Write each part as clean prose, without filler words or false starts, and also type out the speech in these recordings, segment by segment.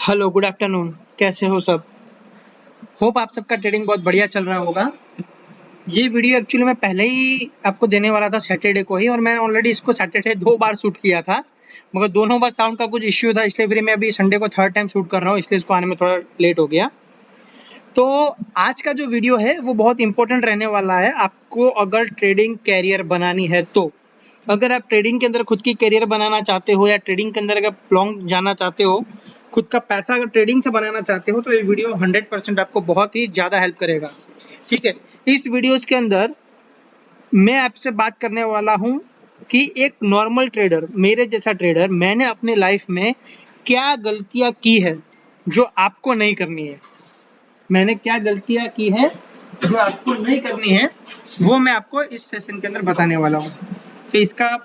Hello, good afternoon. कैसे हो सब? होप आप सबका ट्रेडिंग बहुत बढ़िया चल रहा होगा। ये वीडियो एक्चुअली मैं पहले ही आपको देने वाला था सैटरडे को ही, और मैंने ऑलरेडी इसको सैटरडे 2 बार शूट किया था, मगर दोनों बार साउंड का कुछ इश्यू था, इसलिए फिर मैं अभी संडे को थर्ड टाइम शूट कर रहा हूँ, इसलिए इसको आने में थोड़ा लेट हो गया। तो आज का जो वीडियो है वो बहुत इंपॉर्टेंट रहने वाला है आपको, अगर ट्रेडिंग कैरियर बनानी है तो। अगर आप ट्रेडिंग के अंदर खुद की कैरियर बनाना चाहते हो, या ट्रेडिंग के अंदर अगर लॉन्ग जाना चाहते हो, खुद का पैसा अगर ट्रेडिंग से बनाना चाहते हो, तो ये वीडियो 100% आपको बहुत ही ज़्यादा हेल्प करेगा। ठीक है, इस वीडियोस के अंदर मैं आपसे बात करने वाला हूँ कि एक नॉर्मल ट्रेडर, मेरे जैसा ट्रेडर, मैंने अपनी लाइफ में क्या गलतियाँ की है जो आपको नहीं करनी है। मैंने क्या गलतियाँ की है जो आपको नहीं करनी है, वो मैं आपको इस सेशन के अंदर बताने वाला हूँ। तो इसका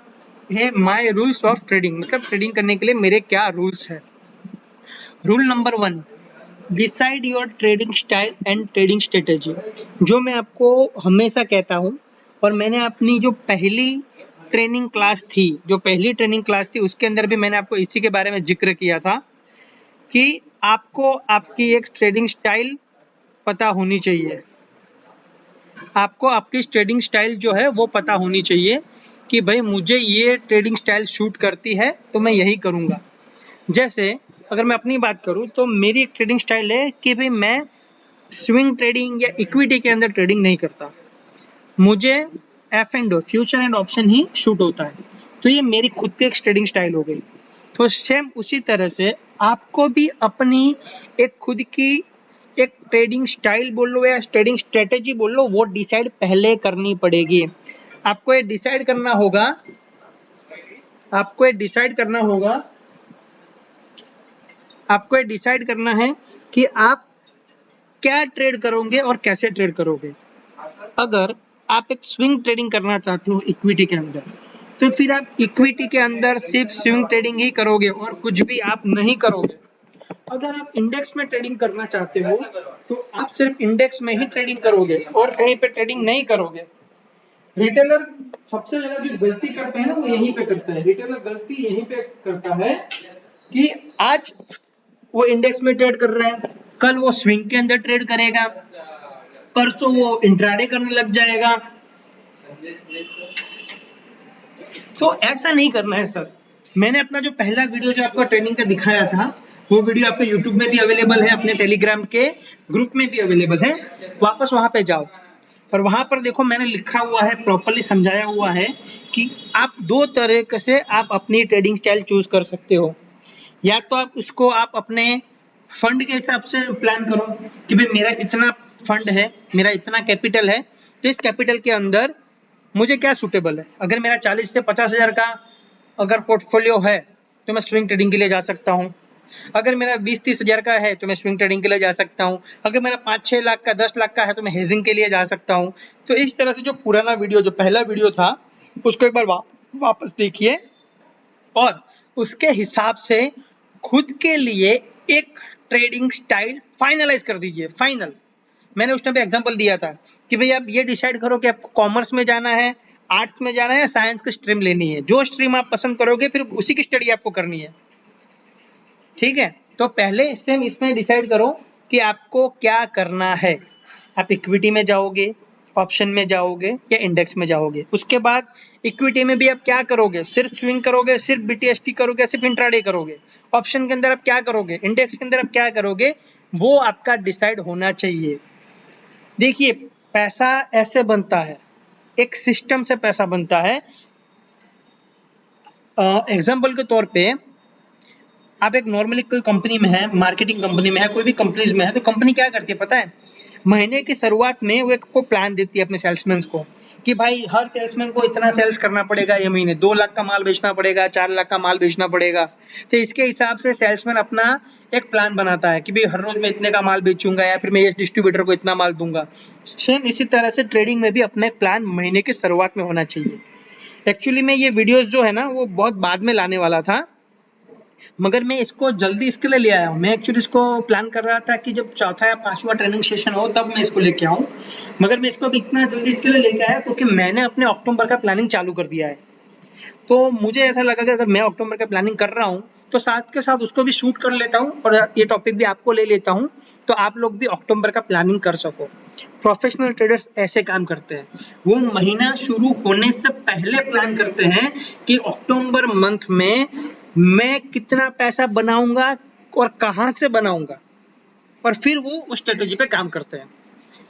है माय रूल्स ऑफ ट्रेडिंग, मतलब ट्रेडिंग करने के लिए मेरे क्या रूल्स है। Rule number 1, decide your trading style and trading strategy. जो मैं आपको हमेशा कहता हूँ, और मैंने अपनी जो पहली ट्रेनिंग क्लास थी, उसके अंदर भी मैंने आपको इसी के बारे में जिक्र किया था कि आपको आपकी एक ट्रेडिंग स्टाइल पता होनी चाहिए। आपको आपकी ट्रेडिंग स्टाइल जो है वो पता होनी चाहिए कि भाई मुझे ये ट्रेडिंग स्टाइल शूट करती है तो मैं यही करूँगा। जैसे अगर मैं अपनी बात करूँ तो मेरी एक ट्रेडिंग स्टाइल है कि भाई मैं स्विंग ट्रेडिंग या इक्विटी के अंदर ट्रेडिंग नहीं करता, मुझे F and O, future and option ही शूट होता है। तो ये मेरी खुद की एक ट्रेडिंग स्टाइल हो गई। तो सेम उसी तरह से आपको भी अपनी एक खुद की एक ट्रेडिंग स्टाइल बोल लो या ट्रेडिंग स्ट्रेटेजी बोल लो, वो डिसाइड पहले करनी पड़ेगी। आपको ये डिसाइड करना होगा आपको ये डिसाइड करना होगा आपको ये डिसाइड करना है कि आप क्या ट्रेड करोगे और कैसे ट्रेड करोगे। अगर आप एक स्विंग ट्रेडिंग करना चाहते हो इक्विटी के अंदर, तो फिर आप इक्विटी के अंदर सिर्फ स्विंग ट्रेडिंग ही करोगे और कुछ भी आप नहीं करोगे। अगर आप इंडेक्स में ट्रेडिंग करना चाहते हो तो आप सिर्फ इंडेक्स में ही ट्रेडिंग करोगे और कहीं पे ट्रेडिंग नहीं करोगे। रिटेलर सबसे ज्यादा जो गलती करता है ना, वो यहीं पे करता है। रिटेलर गलती यहीं पे करता है कि आज वो इंडेक्स में ट्रेड कर रहा है, कल वो स्विंग के अंदर ट्रेड करेगा, परसों वो इंट्राडे करने लग जाएगा। तो ऐसा नहीं करना है सर। मैंने अपना जो पहला वीडियो जो आपको ट्रेनिंग का दिखाया था, वो वीडियो आपको यूट्यूब में भी अवेलेबल है, अपने टेलीग्राम के ग्रुप में भी अवेलेबल है। वापस वहां पे जाओ और वहां पर देखो, मैंने लिखा हुआ है, प्रॉपर्ली समझाया हुआ है कि आप दो तरह से आप अपनी ट्रेडिंग स्टाइल चूज कर सकते हो। या तो आप उसको आप अपने फंड के हिसाब से प्लान करो कि भाई मेरा इतना फंड है, मेरा इतना कैपिटल है, तो इस कैपिटल के अंदर मुझे क्या सूटेबल है। अगर मेरा 40 से 50 हजार का अगर पोर्टफोलियो है तो मैं स्विंग ट्रेडिंग के लिए जा सकता हूँ। अगर मेरा 20-30 हजार का है तो मैं स्विंग ट्रेडिंग के लिए जा सकता हूँ। अगर मेरा 5-6 लाख का, 10 लाख का है तो मैं हेजिंग के लिए जा सकता हूँ। तो इस तरह से जो पुराना वीडियो, जो पहला वीडियो था, उसको एक बार वापस देखिए और उसके हिसाब से खुद के लिए एक ट्रेडिंग स्टाइल फाइनलाइज कर दीजिए। फाइनल, मैंने उस टाइम पे एग्जांपल दिया था कि भाई आप ये डिसाइड करो कि आपको कॉमर्स में जाना है, आर्ट्स में जाना है या साइंस की स्ट्रीम लेनी है। जो स्ट्रीम आप पसंद करोगे फिर उसी की स्टडी आपको करनी है। ठीक है, तो पहले इसमें डिसाइड करो कि आपको क्या करना है। आप इक्विटी में जाओगे, ऑप्शन में जाओगे या इंडेक्स में जाओगे। उसके बाद इक्विटी में भी आप क्या करोगे, सिर्फ स्विंग करोगे, सिर्फ बीटीएसटी करोगे, सिर्फ इंट्राडे करोगे। ऑप्शन के अंदर आप क्या करोगे, इंडेक्स के अंदर आप क्या करोगे, वो आपका डिसाइड होना चाहिए। देखिए, पैसा ऐसे बनता है, एक सिस्टम से पैसा बनता है। एग्जाम्पल के तौर पे आप एक नॉर्मली कोई कंपनी में है, मार्केटिंग कंपनी में है, कोई भी कंपनीज में है, तो कंपनी क्या करती है पता है? महीने की शुरुआत में वो एक को प्लान देती है अपने सेल्समैन को कि भाई हर सेल्समैन को इतना सेल्स करना पड़ेगा, ये महीने 2 लाख का माल बेचना पड़ेगा, 4 लाख का माल बेचना पड़ेगा। तो इसके हिसाब से सेल्समैन अपना एक प्लान बनाता है कि भाई हर रोज मैं इतने का माल बेचूंगा या फिर मैं इस डिस्ट्रीब्यूटर को इतना माल दूंगा। सेम इसी तरह से ट्रेडिंग में भी अपने प्लान महीने की शुरुआत में होना चाहिए। एक्चुअली में ये वीडियोस जो है ना, वो बहुत बाद में लाने वाला था, मगर मैं इसको जल्दी इसके लिए ले आया हूँ। मैं एक्चुअली इसको प्लान कर रहा था कि जब चौथा या पांचवा ट्रेनिंग सेशन हो तब मैं इसको लेके आऊँ, मगर मैं इसको इतना जल्दी इसके लिए लेके आया क्योंकि मैंने अपने अक्टूबर का प्लानिंग चालू कर दिया है। तो मुझे ऐसा लगा कि अगर मैं अक्टूबर का प्लानिंग कर रहा हूँ तो साथ के साथ उसको भी शूट कर लेता हूँ और ये टॉपिक भी आपको ले लेता हूँ, तो आप लोग भी अक्टूबर का प्लानिंग कर सको। प्रोफेशनल ट्रेडर्स ऐसे काम करते हैं, वो महीना शुरू होने से पहले प्लान करते हैं कि अक्टूबर मंथ में मैं कितना पैसा बनाऊंगा और कहाँ से बनाऊंगा, और फिर वो उस स्ट्रेटेजी पे काम करते हैं।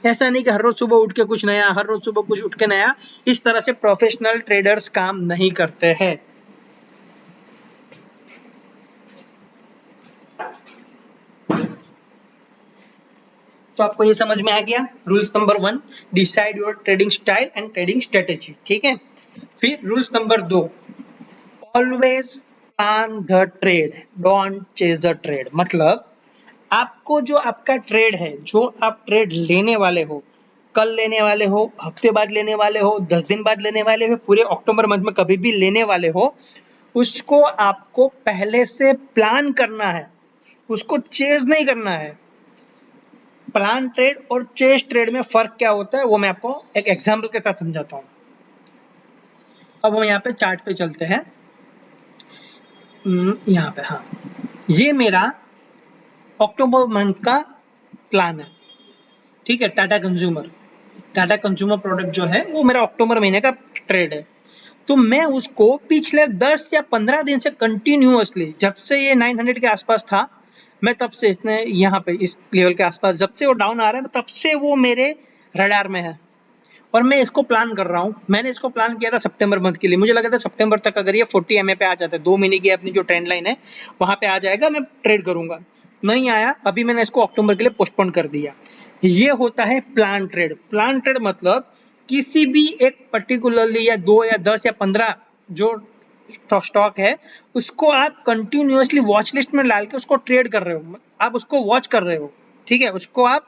ऐसा नहीं कि हर रोज सुबह उठ के कुछ नया, हर रोज सुबह कुछ उठ के नया, इस तरह से प्रोफेशनल ट्रेडर्स काम नहीं करते हैं। तो आपको ये समझ में आ गया rules number 1, decide your trading style and trading strategy, ठीक है। फिर rules number 2, always plan the trade, don't chase the trade. मतलब आपको जो आपका ट्रेड है, जो आप ट्रेड लेने वाले हो, कल लेने वाले हो, हफ्ते बाद लेने वाले हो, 10 दिन बाद लेने वाले हो, पूरे अक्टूबर मंथ में कभी भी लेने वाले हो, उसको आपको पहले से प्लान करना है, उसको चेज नहीं करना है। प्लान ट्रेड और चेज ट्रेड में फर्क क्या होता है वो मैं आपको एक एग्जांपल के साथ समझाता हूं। अब हम यहाँ पे चार्ट पे चलते हैं। यहाँ पे, हाँ, ये मेरा अक्टूबर मंथ का प्लान है, ठीक है। टाटा कंज्यूमर प्रोडक्ट जो है वो मेरा अक्टूबर महीने का ट्रेड है। तो मैं उसको पिछले 10 या 15 दिन से कंटिन्यूअसली, जब से ये 900 के आसपास था, मैं तब से इसने यहाँ पे इस लेवल के आसपास, जब से वो डाउन आ रहा है तब से वो मेरे रडार में है और मैं इसको प्लान कर रहा हूँ। मैंने इसको प्लान किया था सितंबर मंथ के लिए, मुझे लगा था सितंबर तक अगर ये 40 MA पे आ जाता है, 2 महीने की अपनी जो ट्रेंड लाइन है वहां पे आ जाएगा, मैं ट्रेड करूंगा। नहीं आया, अभी मैंने इसको अक्टूबर के लिए पोस्टपोन कर दिया। ये होता है प्लान ट्रेड। प्लान ट्रेड मतलब किसी भी एक पर्टिकुलरली या 2 या 10 या 15 जो स्टॉक है उसको आप कंटिन्यूअसली वॉच लिस्ट में डाल के उसको ट्रेड कर रहे हो, आप उसको वॉच कर रहे हो, ठीक है। उसको आप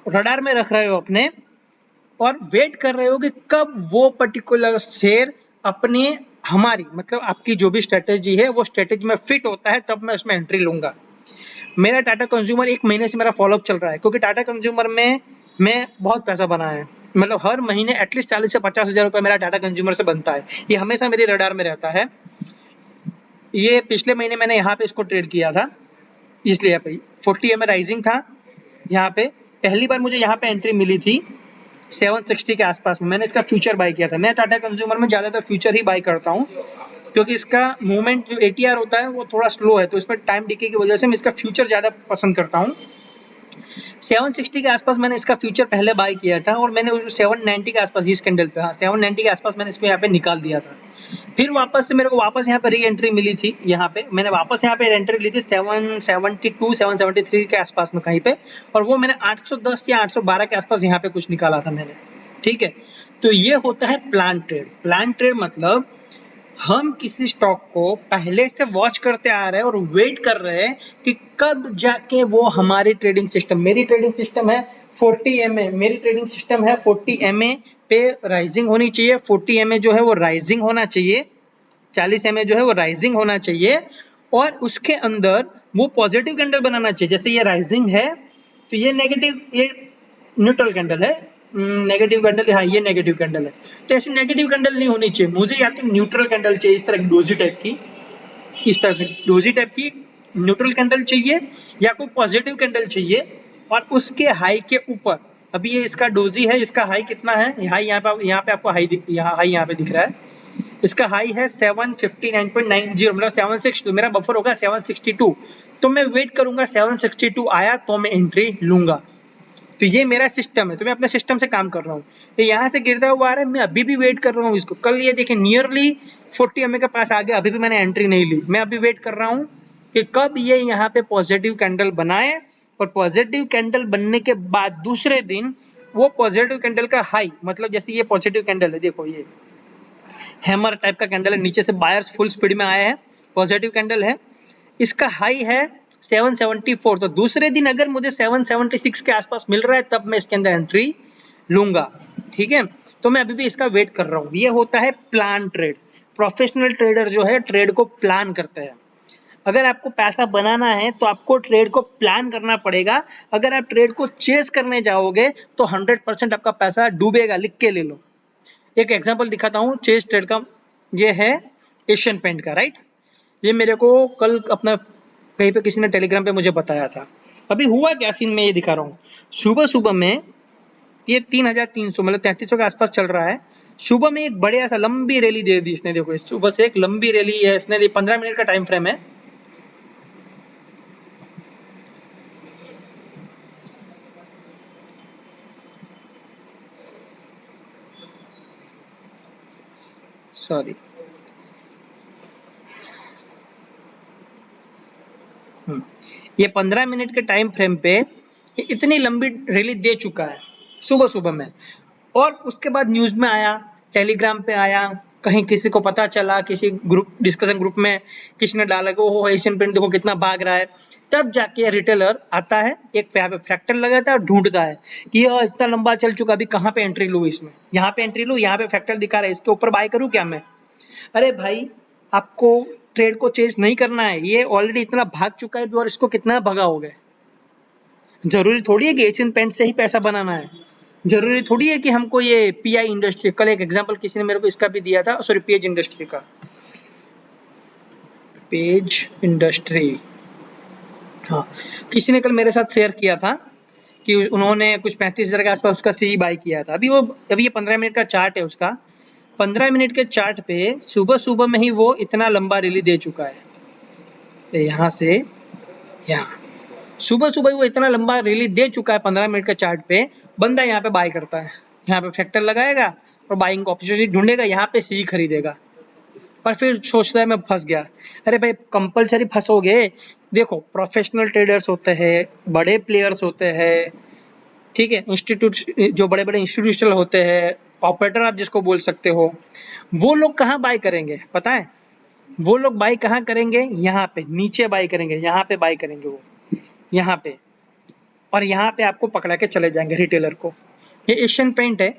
रडार में रख रहे हो अपने, और वेट कर रहे हो कि कब वो पर्टिकुलर शेयर अपने, हमारी मतलब आपकी जो भी स्ट्रेटेजी है वो स्ट्रेटेजी में फिट होता है, तब मैं उसमें एंट्री लूंगा। मेरा टाटा कंज्यूमर 1 महीने से मेरा फॉलोअप चल रहा है, क्योंकि टाटा कंज्यूमर में मैं बहुत पैसा बनाया है। मतलब हर महीने एटलीस्ट 40 से 50 हजार रुपए मेरा टाटा कंज्यूमर से बनता है, ये हमेशा मेरे रडार में रहता है। ये पिछले महीने मैंने यहाँ पे इसको ट्रेड किया था, इसलिए यहाँ पे 40 MA राइजिंग था। यहाँ पे पहली बार मुझे यहाँ पे एंट्री मिली थी 760 के आसपास में, मैंने इसका फ्यूचर बाय किया था। मैं टाटा कंज्यूमर में ज्यादातर फ्यूचर ही बाय करता हूँ, क्योंकि इसका मूवमेंट जो ATR होता है वो थोड़ा स्लो है, तो इसमें टाइम डिके की वजह से मैं इसका फ्यूचर ज्यादा पसंद करता हूँ। 760 के आसपास मैंने इसका फ्यूचर पहले बाय किया था और मैंने 790 के आसपास इस कैंडल पे, हाँ 790 के आसपास मैंने इसको यहाँ पे निकाल दिया था। फिर वापस से मेरे को वापस यहाँ पे री एंट्री मिली थी, यहाँ पे मैंने वापस यहाँ पे एंट्री ली थी 772 773 के आसपास में कहीं पे, और वो मैंने 810 या 812 के आसपास यहाँ पे कुछ निकाला था मैंने, ठीक है। तो ये होता है प्लान ट्रेड। प्लान ट्रेड मतलब हम किसी स्टॉक को पहले से वॉच करते आ रहे हैं और वेट कर रहे हैं कि कब जाके वो हमारी ट्रेडिंग सिस्टम, मेरी ट्रेडिंग सिस्टम है 40 MA, मेरी ट्रेडिंग सिस्टम है 40 MA पे राइजिंग होनी चाहिए, 40 MA जो है वो राइजिंग होना चाहिए, 40 MA जो है वो राइजिंग होना चाहिए, और उसके अंदर वो पॉजिटिव कैंडल बनाना चाहिए। जैसे ये राइजिंग है तो ये नेगेटिव, ये न्यूट्रल कैंडल है, नेगेटिव कैंडल, हाँ ये नेगेटिव कैंडल है, तो ऐसी नेगेटिव कैंडल नहीं होनी चाहिए मुझे, या तो न्यूट्रल कैंडल चाहिए इस तरह की डोजी टाइप की, इस तरह की डोजी टाइप की न्यूट्रल कैंडल चाहिए, या कोई पॉजिटिव कैंडल चाहिए, और उसके हाई के ऊपर, अभी ये इसका डोजी है, इसका हाई कितना है, हाई यहाँ पे आपको हाई यहाँ पे दिख रहा है, इसका हाई है 759.90, मतलब 762, मेरा बफर होगा 762, तो मैं वेट करूंगा 762 आया तो मैं एंट्री लूंगा। तो ये मेरा सिस्टम है, तो मैं अपने सिस्टम से काम कर रहा हूँ। तो यहाँ से गिरता हुआ आ रहा है, मैं अभी भी वेट कर रहा हूँ इसको। कल ये देखिए नियरली 40 MA के पास आ गया, अभी भी मैंने एंट्री नहीं ली। मैं अभी वेट कर रहा हूँ कि कब ये यहाँ पे पॉजिटिव कैंडल बनाए, और पॉजिटिव कैंडल बनने के बाद दूसरे दिन वो पॉजिटिव कैंडल का हाई, मतलब जैसे ये पॉजिटिव कैंडल है, देखो ये हैमर टाइप का कैंडल है, नीचे से बायर्स फुल स्पीड में आए हैं, पॉजिटिव कैंडल है, इसका हाई है 774, तो दूसरे दिन अगर मुझे 776 के आसपास मिल रहा है तब मैं इसके अंदर एंट्री लूंगा, ठीक है। तो मैं अभी भी इसका वेट कर रहा हूँ। ये होता है प्लान ट्रेड। प्रोफेशनल ट्रेडर जो है ट्रेड को प्लान करते हैं। अगर आपको पैसा बनाना है तो आपको ट्रेड को प्लान करना पड़ेगा। अगर आप ट्रेड को चेस करने जाओगे तो 100% आपका पैसा डूबेगा, लिख के ले लो। एक एग्जांपल दिखाता हूँ चेस ट्रेड का, ये है एशियन पेंट का, राइट। ये मेरे को कल अपना कहीं पे किसी ने टेलीग्राम पे मुझे बताया था। अभी हुआ क्या सीन में ये दिखा रहा हूँ। सुबह सुबह में ये 3300 मतलब 3300 के आसपास चल रहा है। सुबह में एक बढ़िया सा लंबी रैली दे दी इसने। देखो इस सुबह से एक लंबी रैली है इसने दी, 15 मिनट का टाइम फ्रेम है। सॉरी, ये 15 मिनट के टाइम फ्रेम पे ये इतनी लंबी रैली दे चुका है सुबह सुबह में। और उसके बाद न्यूज में आया, टेलीग्राम पे आया, कहीं किसी को पता चला, किसी ग्रुप डिस्कशन ग्रुप में किसी ने डाला कि ओहो एशियन पेंट देखो कितना भाग रहा है। तब जाके रिटेलर आता है, एक यहाँ पे फ्रैक्टर लगाता है और ढूंढता है कि ये इतना लंबा चल चुका, अभी कहाँ पे एंट्री लूँ इसमें, यहाँ पे एंट्री लूँ, यहाँ पे फ्रैक्टर दिखा रहा है, इसके ऊपर बाय करूँ क्या मैं। अरे भाई, आपको ट्रेड को चेज नहीं करना है, ये ऑलरेडी इतना भाग चुका है और इसको कितना भगाओगे। जरूरी थोड़ी है कि एशियन पेंट से ही पैसा बनाना है, जरूरी थोड़ी है कि हमको ये पीआई इंडस्ट्री, कल एक एग्जांपल किसी ने मेरे को इसका भी दिया था, सॉरी पेज इंडस्ट्री का, पेज इंडस्ट्री, हाँ किसी ने कल मेरे साथ शेयर किया था कि उन्होंने कुछ 35,000 के आसपास उसका सी बाई किया था। अभी ये 15 मिनट का चार्ट है उसका। 15 मिनट के चार्ट पे सुबह सुबह में ही वो इतना लंबा रैली दे चुका है, यहाँ से यहाँ सुबह सुबह वो इतना लंबा रैली दे चुका है 15 मिनट के चार्ट पे। बंदा यहाँ पे बाय करता है, यहाँ पे फैक्टर लगाएगा और बाइंग अपॉर्चुनिटी ढूंढेगा, यहाँ पे सी खरीदेगा और फिर सोचता है मैं फंस गया। अरे भाई कंपलसरी फंसोगे। देखो प्रोफेशनल ट्रेडर्स होते हैं, बड़े प्लेयर्स होते हैं, ठीक है, इंस्टीट्यूट जो बड़े बड़े इंस्टीट्यूशनल होते हैं, ऑपरेटर आप जिसको बोल सकते हो, वो लोग कहाँ बाय करेंगे पता है। वो लोग बाय कहाँ करेंगे, यहाँ पे नीचे बाय करेंगे, यहाँ पे बाय करेंगे वो, यहाँ पे, और यहाँ पे आपको पकड़ा के चले जाएंगे रिटेलर को। ये एशियन पेंट है,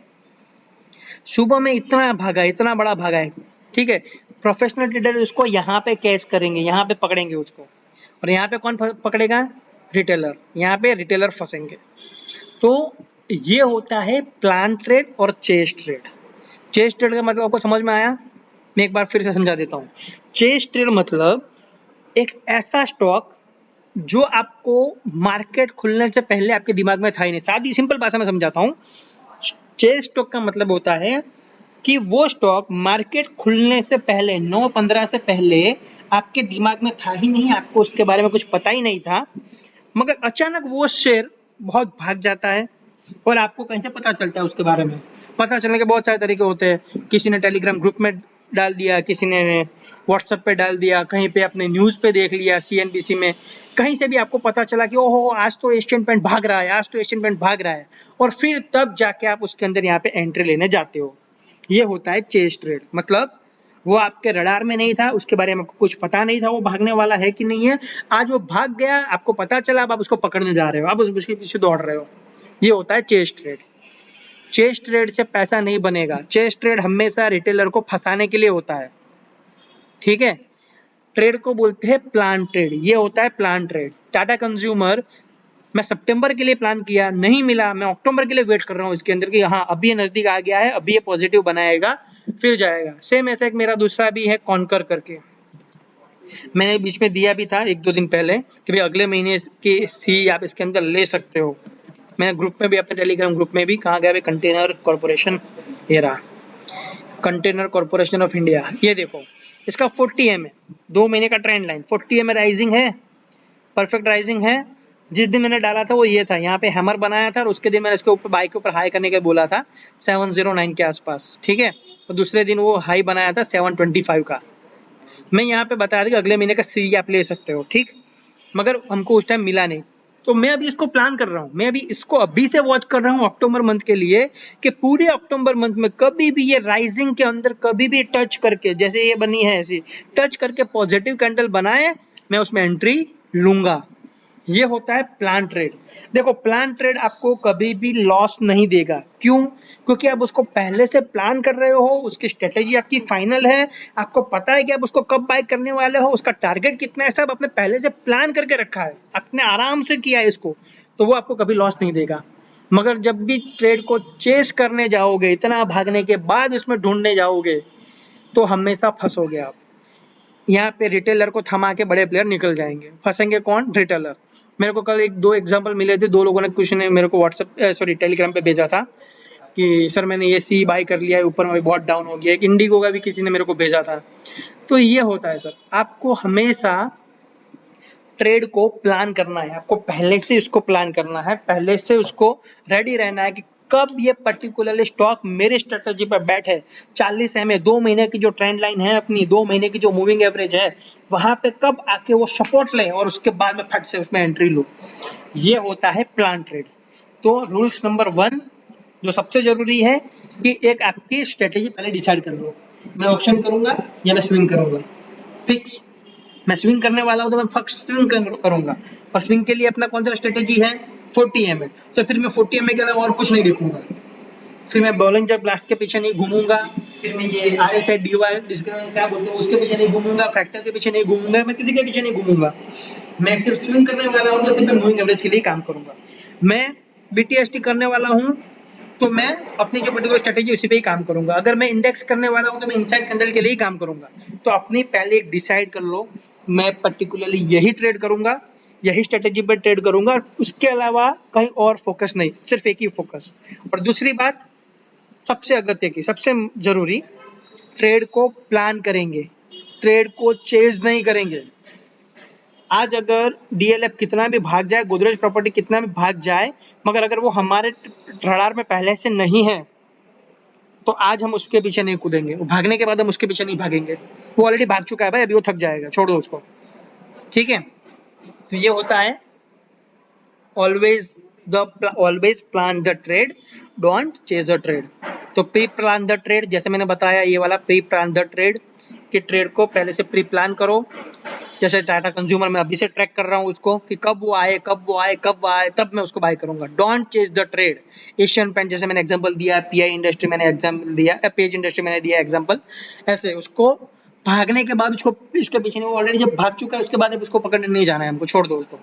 सुबह में इतना भागा, इतना बड़ा भागा है, ठीक है। प्रोफेशनल ट्रेडर उसको यहाँ पे कैच करेंगे, यहाँ पे पकड़ेंगे उसको, और यहाँ पे कौन पकड़ेगा, रिटेलर, यहाँ पे रिटेलर फंसेंगे। तो ये होता है प्लान ट्रेड और चेस ट्रेड। चेस ट्रेड का मतलब आपको समझ में आया, मैं एक बार फिर से समझा देता हूँ। चेस ट्रेड मतलब एक ऐसा स्टॉक जो आपको मार्केट खुलने से पहले आपके दिमाग में था ही नहीं। सादी सिंपल भाषा में समझाता हूँ। चेस स्टॉक का मतलब होता है कि वो स्टॉक मार्केट खुलने से पहले 9:15 से पहले आपके दिमाग में था ही नहीं, आपको उसके बारे में कुछ पता ही नहीं था, मगर अचानक वो शेयर बहुत भाग जाता है और आपको कहीं से पता चलता है उसके बारे में। पता चलने के बहुत सारे तरीके होते हैं, किसी ने टेलीग्राम ग्रुप में डाल दिया, किसी ने व्हाट्सएप पे डाल दिया, कहीं पे अपने न्यूज़ पे देख लिया, सीएनबीसी में, कहीं से भी आपको पता चला कि ओहो आज तो एशियन पेंट भाग रहा है, आज तो एशियन पेंट भाग रहा है, और फिर तब जाके आप उसके अंदर यहाँ पे एंट्री लेने जाते हो। ये होता है चेस ट्रेड। मतलब वो आपके रडार में नहीं था, उसके बारे में आपको कुछ पता नहीं था वो भागने वाला है कि नहीं है, आज वो भाग गया, आपको पता चला, अब आप उसको पकड़ने जा रहे हो, आप उसके पीछे दौड़ रहे हो। ये होता है चेस ट्रेड। चेस ट्रेड से पैसा नहीं बनेगा, चेस ट्रेड हमेशा रिटेलर को फंसाने के लिए होता है, ठीक है। ट्रेड को बोलते हैं प्लान ट्रेड, ये होता है प्लान ट्रेड। टाटा कंज्यूमर मैं सितंबर के लिए प्लान किया, नहीं मिला, मैं अक्टूबर के लिए वेट कर रहा हूँ इसके अंदर कि हाँ अभी ये नजदीक आ गया है, अभी ये पॉजिटिव बनाएगा फिर जाएगा। सेम ऐसा एक मेरा दूसरा भी है कॉन्कर करके, मैंने बीच में दिया भी था 1-2 दिन पहले कि भाई अगले महीने की सी आप इसके अंदर ले सकते हो। मैंने ग्रुप में भी, अपने टेलीग्राम ग्रुप में भी, कहाँ गया कंटेनर कॉर्पोरेशन, ये रहा कंटेनर कॉर्पोरेशन ऑफ इंडिया। ये देखो इसका 40 एम है, 2 महीने का ट्रेंड लाइन 40 एम राइजिंग है, परफेक्ट राइजिंग है। जिस दिन मैंने डाला था वो ये था, यहाँ पे हैमर बनाया था और उसके दिन मैंने इसके ऊपर बाइक के ऊपर हाई करने के बोला था 709 के आसपास, ठीक है। तो दूसरे दिन वो हाई बनाया था 725 का। मैं यहाँ पे बताया था कि अगले महीने का सी आप ले सकते हो, ठीक, मगर हमको उस टाइम मिला नहीं। तो मैं अभी इसको प्लान कर रहा हूँ, मैं अभी इसको अभी से वॉच कर रहा हूँ अक्टूबर मंथ के लिए, कि पूरे अक्टूबर मंथ में कभी भी ये राइजिंग के अंदर कभी भी टच करके, जैसे ये बनी है ऐसी टच करके पॉजिटिव कैंडल बनाए, मैं उसमें एंट्री लूंगा। ये होता है प्लान ट्रेड। देखो प्लान ट्रेड आपको कभी भी लॉस नहीं देगा, क्यों, क्योंकि आप उसको पहले से प्लान कर रहे हो, उसकी स्ट्रेटेजी आपकी फाइनल है, आपको पता है कि आप उसको कब बाय करने वाले हो, उसका टारगेट कितना है, सब आपने पहले से प्लान करके रखा है, आपने आराम से किया है इसको, तो वो आपको कभी लॉस नहीं देगा। मगर जब भी ट्रेड को चेस करने जाओगे, इतना भागने के बाद उसमें ढूंढने जाओगे, तो हमेशा फंसोगे आप। यहाँ पे रिटेलर को थमा के बड़े प्लेयर निकल जाएंगे। फंसेंगे कौन? रिटेलर। मेरे को कल एक दो एग्जांपल मिले थे, दो लोगों ने कुछ ने मेरे को व्हाट्सएप सॉरी टेलीग्राम पे भेजा था कि सर मैंने ये सी बाय कर लिया है, ऊपर में बहुत डाउन हो गया। एक इंडिगो का भी किसी ने मेरे को भेजा था। तो ये होता है सर, आपको हमेशा ट्रेड को प्लान करना है, आपको पहले से उसको प्लान करना है, पहले से उसको रेडी रहना है कि कब ये पर्टिकुलरली स्टॉक मेरे स्ट्रेटजी पर बैठे। 40 एमए 2 महीने की जो ट्रेंड लाइन है अपनी, 2 महीने की जो मूविंग एवरेज है, वहां पे कब आके वो सपोर्ट ले और उसके बाद में फट से उसमें एंट्री लो। ये होता है प्लान ट्रेड। तो रूल्स नंबर 1 जो सबसे जरूरी है कि एक आपकी स्ट्रेटेजी पहले डिसाइड कर लो, मैं ऑप्शन करूंगा या मैं स्विंग करूंगा। फिक्स, मैं स्विंग करने वाला हूं तो मैं फर्स्ट स्विंग करूंगा। और स्विंग के लिए अपना कौन सा स्ट्रेटेजी है? 40 एमए। तो फिर मैं 40 एमए के अलावा और कुछ नहीं देखूंगा। फिर मैं बॉलिंजर ब्लास्ट के पीछे नहीं घूमूंगा, फिर मैं ये आरएसआई डीवाई क्या बोलते हैं उसके पीछे नहीं घूमूंगा, फ्रैक्टल के पीछे नहीं घूमूंगा, मैं किसी के पीछे नहीं घूमूंगा। मैं सिर्फ स्विंग करने वाला हूं तो सिर्फ मैं मूविंग एवरेज के लिए काम करूंगा। मैं बीटीएसटी करने वाला हूं तो मैं अपनी जो पर्टिकुलर स्ट्रेटेजी उसी पे ही काम करूंगा। अगर मैं इंडेक्स करने वाला हूं तो मैं इनसाइड कैंडल के लिए ही काम करूंगा। तो अपनी पहले डिसाइड कर लो, मैं पर्टिकुलरली यही ट्रेड करूंगा, यही स्ट्रेटेजी पर ट्रेड करूंगा, और उसके अलावा कहीं और फोकस नहीं, सिर्फ एक ही फोकस। और दूसरी बात सबसे अगत्य की, सबसे जरूरी, ट्रेड को प्लान करेंगे, ट्रेड को चेज नहीं करेंगे। आज अगर डीएलएफ कितना भी भाग जाए, गोदरेज प्रॉपर्टी कितना भी भाग जाए, मगर अगर वो हमारे रडार में पहले से नहीं है तो आज हम उसके पीछे नहीं कूदेंगे। वो भागने के बाद हम उसके पीछे नहीं भागेंगे। वो ऑलरेडी भाग चुका है भाई, अभी वो थक जाएगा, छोड़ दो उसको। ठीक है, तो ये होता है always plan the trade, don't chase the trade. तो प्री प्लान द ट्रेड, जैसे मैंने बताया ये वाला प्री प्लान द ट्रेड, कि ट्रेड को पहले से प्री प्लान करो। जैसे टाटा कंज्यूमर में अभी से ट्रैक कर रहा हूँ उसको कि कब वो आए, तब मैं उसको बाय करूंगा। Don't chase the trade. Asian paint जैसे मैंने एग्जांपल दिया, पीआई इंडस्ट्री मैंने एग्जांपल दिया, पेज इंडस्ट्री मैंने दिया एग्जांपल। ऐसे उसको भागने के बाद उसको इसके पीछे नहीं, वो ऑलरेडी जब भाग चुका है उसके बाद अब उसको पकड़ने नहीं जाना है हमको, छोड़ दो उसको।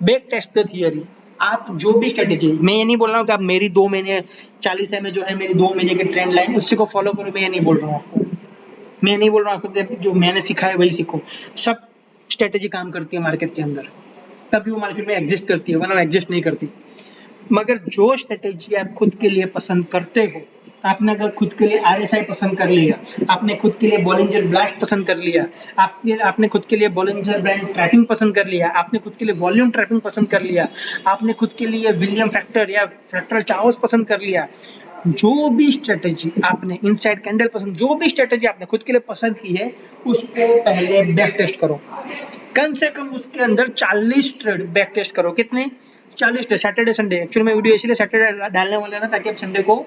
Back test the theory. आप जो भी स्ट्रेटेजी, मैं ये नहीं बोल रहा हूँ कि आप मेरी 2 महीने 40 में जो है मेरी 2 महीने की ट्रेंड लाइन उसी को फॉलो करो, मैं ये नहीं बोल रहा हूँ आपको। मैं नहीं बोल रहा हूँ आपको जो मैंने सीखा है वही सीखो। सब स्ट्रेटेजी काम करती है मार्केट के अंदर, तभी वो मार्केट में एग्जिस्ट करती है, वरना एग्जिस्ट नहीं करती। मगर जो स्ट्रेटेजी आप खुद के लिए पसंद करते हो, आपने अगर खुद के लिए आरएसआई पसंद कर लिया, आपने खुद के लिए बॉलिंजर ब्लास्ट पसंद कर लिया, आपने खुद के लिए बॉलिंजर बैंड ट्रैपिंग पसंद कर लिया, आपने खुद के लिए वॉल्यूम ट्रैपिंग पसंद कर लिया, आपने खुद के लिए विलियम फैक्टर या फ्रैक्टल चाओस पसंद कर लिया, जो भी स्ट्रेटेजी आपने, इनसाइड कैंडल पसंद, जो भी स्ट्रेटेजी आपने खुद के लिए पसंद की है, उसको पहले बैक टेस्ट करो। कम से कम उसके अंदर 40 ट्रेड बैक टेस्ट करो। कितने? 40 ट्रेड, सैटरडे संडे। एक्चुअली मैं वीडियो इसलिए सैटरडे डालने वाला था ताकि आप संडे को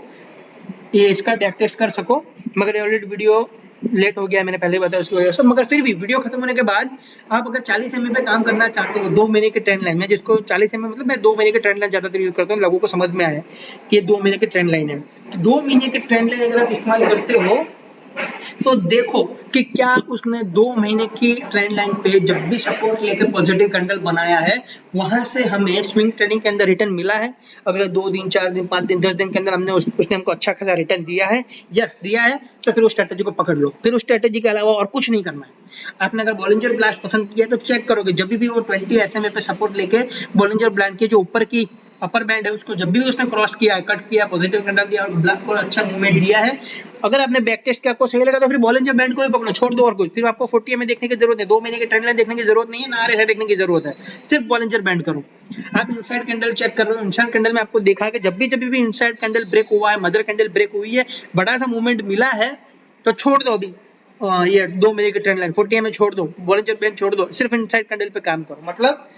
ये इसका बैक टेस्ट कर सको, मगर ऑलरेडी वीडियो लेट हो गया, मैंने पहले बताया उसकी वजह से। मगर फिर भी वीडियो खत्म होने के बाद आप अगर 40 एमए पे काम करना चाहते हो, 2 महीने की ट्रेंड लाइन में, जिसको 40 एमए मतलब मैं 2 महीने की ट्रेंड लाइन ज्यादातर यूज करता हूँ, लोगों को समझ में आया कि ये 2 महीने की ट्रेंड लाइन है। 2 महीने की ट्रेंड लाइन अगर आप इस्तेमाल करते हो तो देखो कि क्या उसने 2 महीने की ट्रेंड लाइन पे जब भी सपोर्ट लेके पॉजिटिव कैंडल बनाया है, वहां से हमें स्विंग ट्रेडिंग के अंदर रिटर्न मिला है। अगले 2 दिन, 4 दिन, 5 दिन, 10 दिन के अंदर उसने हमको अच्छा खासा रिटर्न दिया है, यस दिया है, तो फिर उस स्ट्रेटेजी को पकड़ लो। फिर उस स्ट्रेटेजी के अलावा और कुछ नहीं करना है। आपने अगर बॉलिंजर ब्लास्ट पसंद किया तो चेक करोगे जब भी वो 20 एसएमए पे सपोर्ट लेके बॉलिंजर ब्लास्ट की जो ऊपर की अपर बैंड है उसको जब भी उसने क्रॉस किया, कट किया, पॉजिटिव कैंडल दिया और ब्लैक को अच्छा मूवमेंट दिया है, अगर आपने बैक टेस्ट किया आपको सही लगा तो फिर बॉलिंजर बैंड को ही पकड़ो, छोड़ दो और कुछ। फिर आपको 40 में देखने की जरूरत है, 2 महीने की ट्रेंड लाइन देखने की जरूरत नहीं है, ना आरएसआई देखने की जरूरत है, सिर्फ बॉलिंजर बैंड करो। आप इनसाइड कैंडल चेक कर रहे हो, इनसाइड कैंडल में आपको देखा कि जब भी इनसाइड कैंडल ब्रेक हुआ है, मदर कैंडल ब्रेक हुई है, बड़ा सा मूवमेंट मिला है, तो छोड़ दो अभी ये 2 महीने की ट्रेंड लाइन, 40 में छोड़ दो, बॉलिंजर बैंड छोड़ दो, सिर्फ इनसाइड कैंडल पे काम करो। मतलब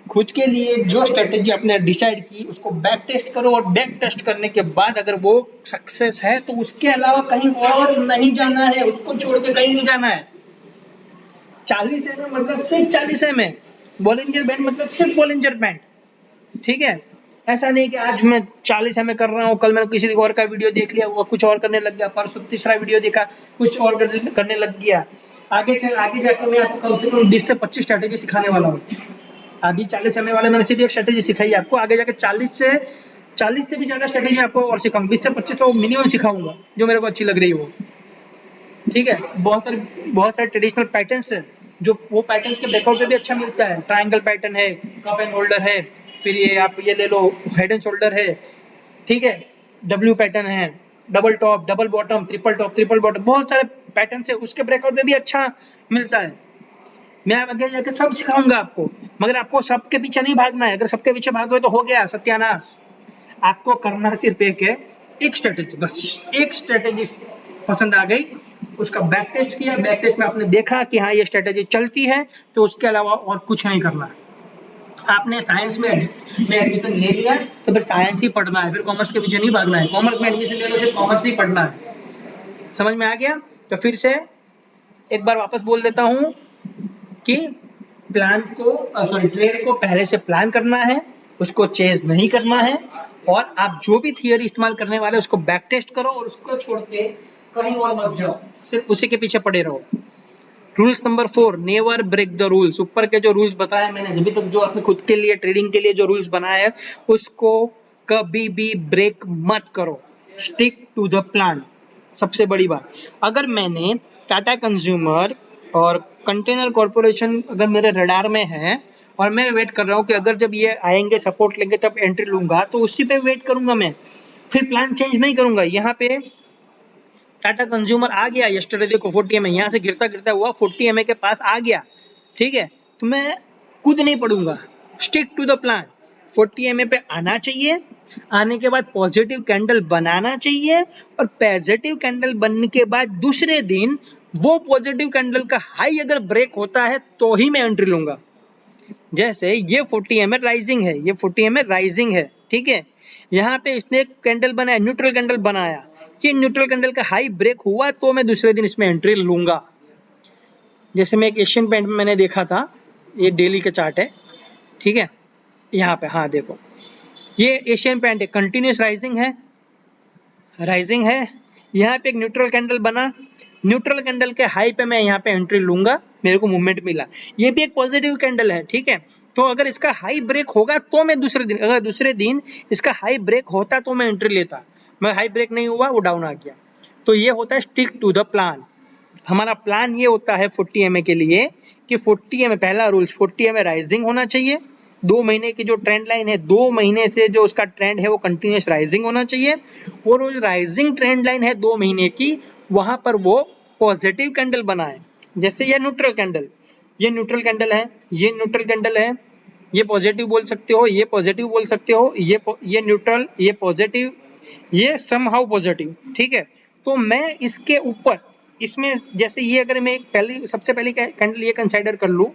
खुद के लिए जो स्ट्रेटेजी आपने डिसाइड की उसको बैक टेस्ट करो, और बैक टेस्ट करने के बाद अगर वो सक्सेस है तो उसके अलावा कहीं और नहीं जाना है, उसको छोड़ के कहीं नहीं जाना है। 40 एमए मतलब सिर्फ 40 एमए, बॉलिंजर बैंड मतलब सिर्फ बॉलिंजर बैंड। ठीक है, ऐसा नहीं कि आज मैं 40 एमए कर रहा हूँ, कल मैंने किसी और का वीडियो देख लिया वो कुछ और करने लग गया, परसों तीसरा वीडियो देखा कुछ और करने लग गया। आगे जाकर मैं आपको कम से कम 20 से 25 स्ट्रेटेजी सिखाने वाला हूँ। अभी 40 एमए वाले मैंने सिर्फ एक स्ट्रेटेजी सिखाई आपको, आगे जाके 40 से भी ज्यादा स्ट्रेटेजी आपको और सिखाऊंगा, 20 से 25 तो मिनिमम सिखाऊंगा जो मेरे को अच्छी लग रही है वो। ठीक है, बहुत सारे ट्रेडिशनल पैटर्न्स है जो वो पैटर्न्स के ब्रेकआउट पे भी अच्छा मिलता है। ट्रायंगल पैटर्न है, कप एंड होल्डर है, फिर ये आप ये ले लो हेड एंड शोल्डर है, ठीक है, डब्ल्यू पैटर्न है, double top, double bottom, triple top, triple bottom, बहुत सारे पैटर्न है, उसके ब्रेकआउट में भी अच्छा मिलता है। मैं आगे जाके सब सिखाऊंगा आपको, मगर आपको सबके पीछे नहीं भागना है। अगर सबके पीछे भागोगे तो हो गया सत्यानाश। आपको करना सिर्फ एक है, एक स्ट्रेटेजी, बस एक स्ट्रेटेजी पसंद आ गई, उसका बैक टेस्ट किया, बैक टेस्ट में आपने देखा कि हाँ ये स्ट्रेटेजी चलती है, तो उसके अलावा और कुछ नहीं करना। आपने साइंस में एडमिशन ले लिया तो फिर साइंस ही पढ़ना है, फिर कॉमर्स के पीछे नहीं भागना है। कॉमर्स में एडमिशन ले लो, सिर्फ कॉमर्स नहीं पढ़ना है। समझ में आ गया? तो फिर से एक बार वापस बोल देता हूं कि प्लान को सॉरी ट्रेड को पहले से प्लान करना है, उसको चेज नहीं करना है, और आप जो भी थियरी इस्तेमाल करने वाले उसको बैक टेस्ट करो और उसको छोड़ के कहीं और मत जाओ, सिर्फ उसी के पीछे पड़े रहो। Rules number 4, never break the rules. ऊपर के जो रूल्स बताए मैंने अभी तक, जो आपने खुद के लिए ट्रेडिंग के लिए जो रूल्स बनाए हैं उसको कभी भी ब्रेक मत करो, स्टिक टू द प्लान। सबसे बड़ी बात, अगर मैंने टाटा कंज्यूमर और कंटेनर कॉर्पोरेशन अगर मेरे रडार में है और मैं वेट कर रहा हूँ कि अगर जब ये आएंगे सपोर्ट लेंगे तब एंट्री लूंगा, तो उसी पे वेट करूंगा मैं, फिर प्लान चेंज नहीं करूंगा। यहाँ पे टाटा कंज्यूमर आ गया यस्टरडे देखो 40 एमए, यहाँ से गिरता गिरता हुआ 40 एमए के पास आ गया, ठीक है, तो मैं कूद नहीं पड़ूंगा, stick to the plan. 40 MA पे आना चाहिए, आने के बाद पॉजिटिव कैंडल बनाना चाहिए, और पॉजिटिव कैंडल बनने के बाद दूसरे दिन वो पॉजिटिव कैंडल का हाई अगर ब्रेक होता है तो ही मैं एंट्री लूंगा। जैसे ये 40 एमए राइजिंग है, ये 40 एमए राइजिंग है, ठीक है, यहाँ पे इसने एक कैंडल बनाया, न्यूट्रल कैंडल बनाया, ये न्यूट्रल कैंडल का हाई ब्रेक हुआ तो मैं दूसरे दिन इसमें एंट्री लूंगा। जैसे मैं एक एशियन पेंट में मैंने देखा था, ये डेली का चार्ट है, ठीक है, यहाँ पे हाँ देखो, ये एशियन पेंट है, कंटिन्यूस राइजिंग है, राइजिंग है, यहाँ पे एक न्यूट्रल कैंडल बना, न्यूट्रल कैंडल के हाई पे मैं यहाँ पे एंट्री लूंगा, मेरे को मूवमेंट मिला, ये भी एक पॉजिटिव कैंडल है, ठीक है, तो अगर इसका हाई ब्रेक होगा तो मैं दूसरे दिन, अगर दूसरे दिन इसका हाई ब्रेक होता तो मैं एंट्री लेता, मैं हाई ब्रेक नहीं हुआ, वो डाउन आ गया। तो ये होता है स्टिक टू द प्लान। हमारा प्लान ये होता है 40 एमए के लिए कि 40 एमए, पहला रूल 40 एमए राइजिंग होना चाहिए, 2 महीने की जो ट्रेंड लाइन है, 2 महीने से जो उसका ट्रेंड है वो कंटिन्यूस राइजिंग होना चाहिए, और वो राइजिंग ट्रेंड लाइन है 2 महीने की, वहां पर वो पॉजिटिव कैंडल बनाए। जैसे ये न्यूट्रल कैंडल, ये न्यूट्रल कैंडल है, ये न्यूट्रल कैंडल है, ये पॉजिटिव बोल सकते हो, ये पॉजिटिव बोल सकते हो, ये न्यूट्रल, ये पॉजिटिव, ये समहाउ पॉजिटिव, ठीक है। तो मैं इसके ऊपर, इसमें जैसे ये अगर मैं पहली सबसे पहली कैंडल ये कंसीडर कर लूं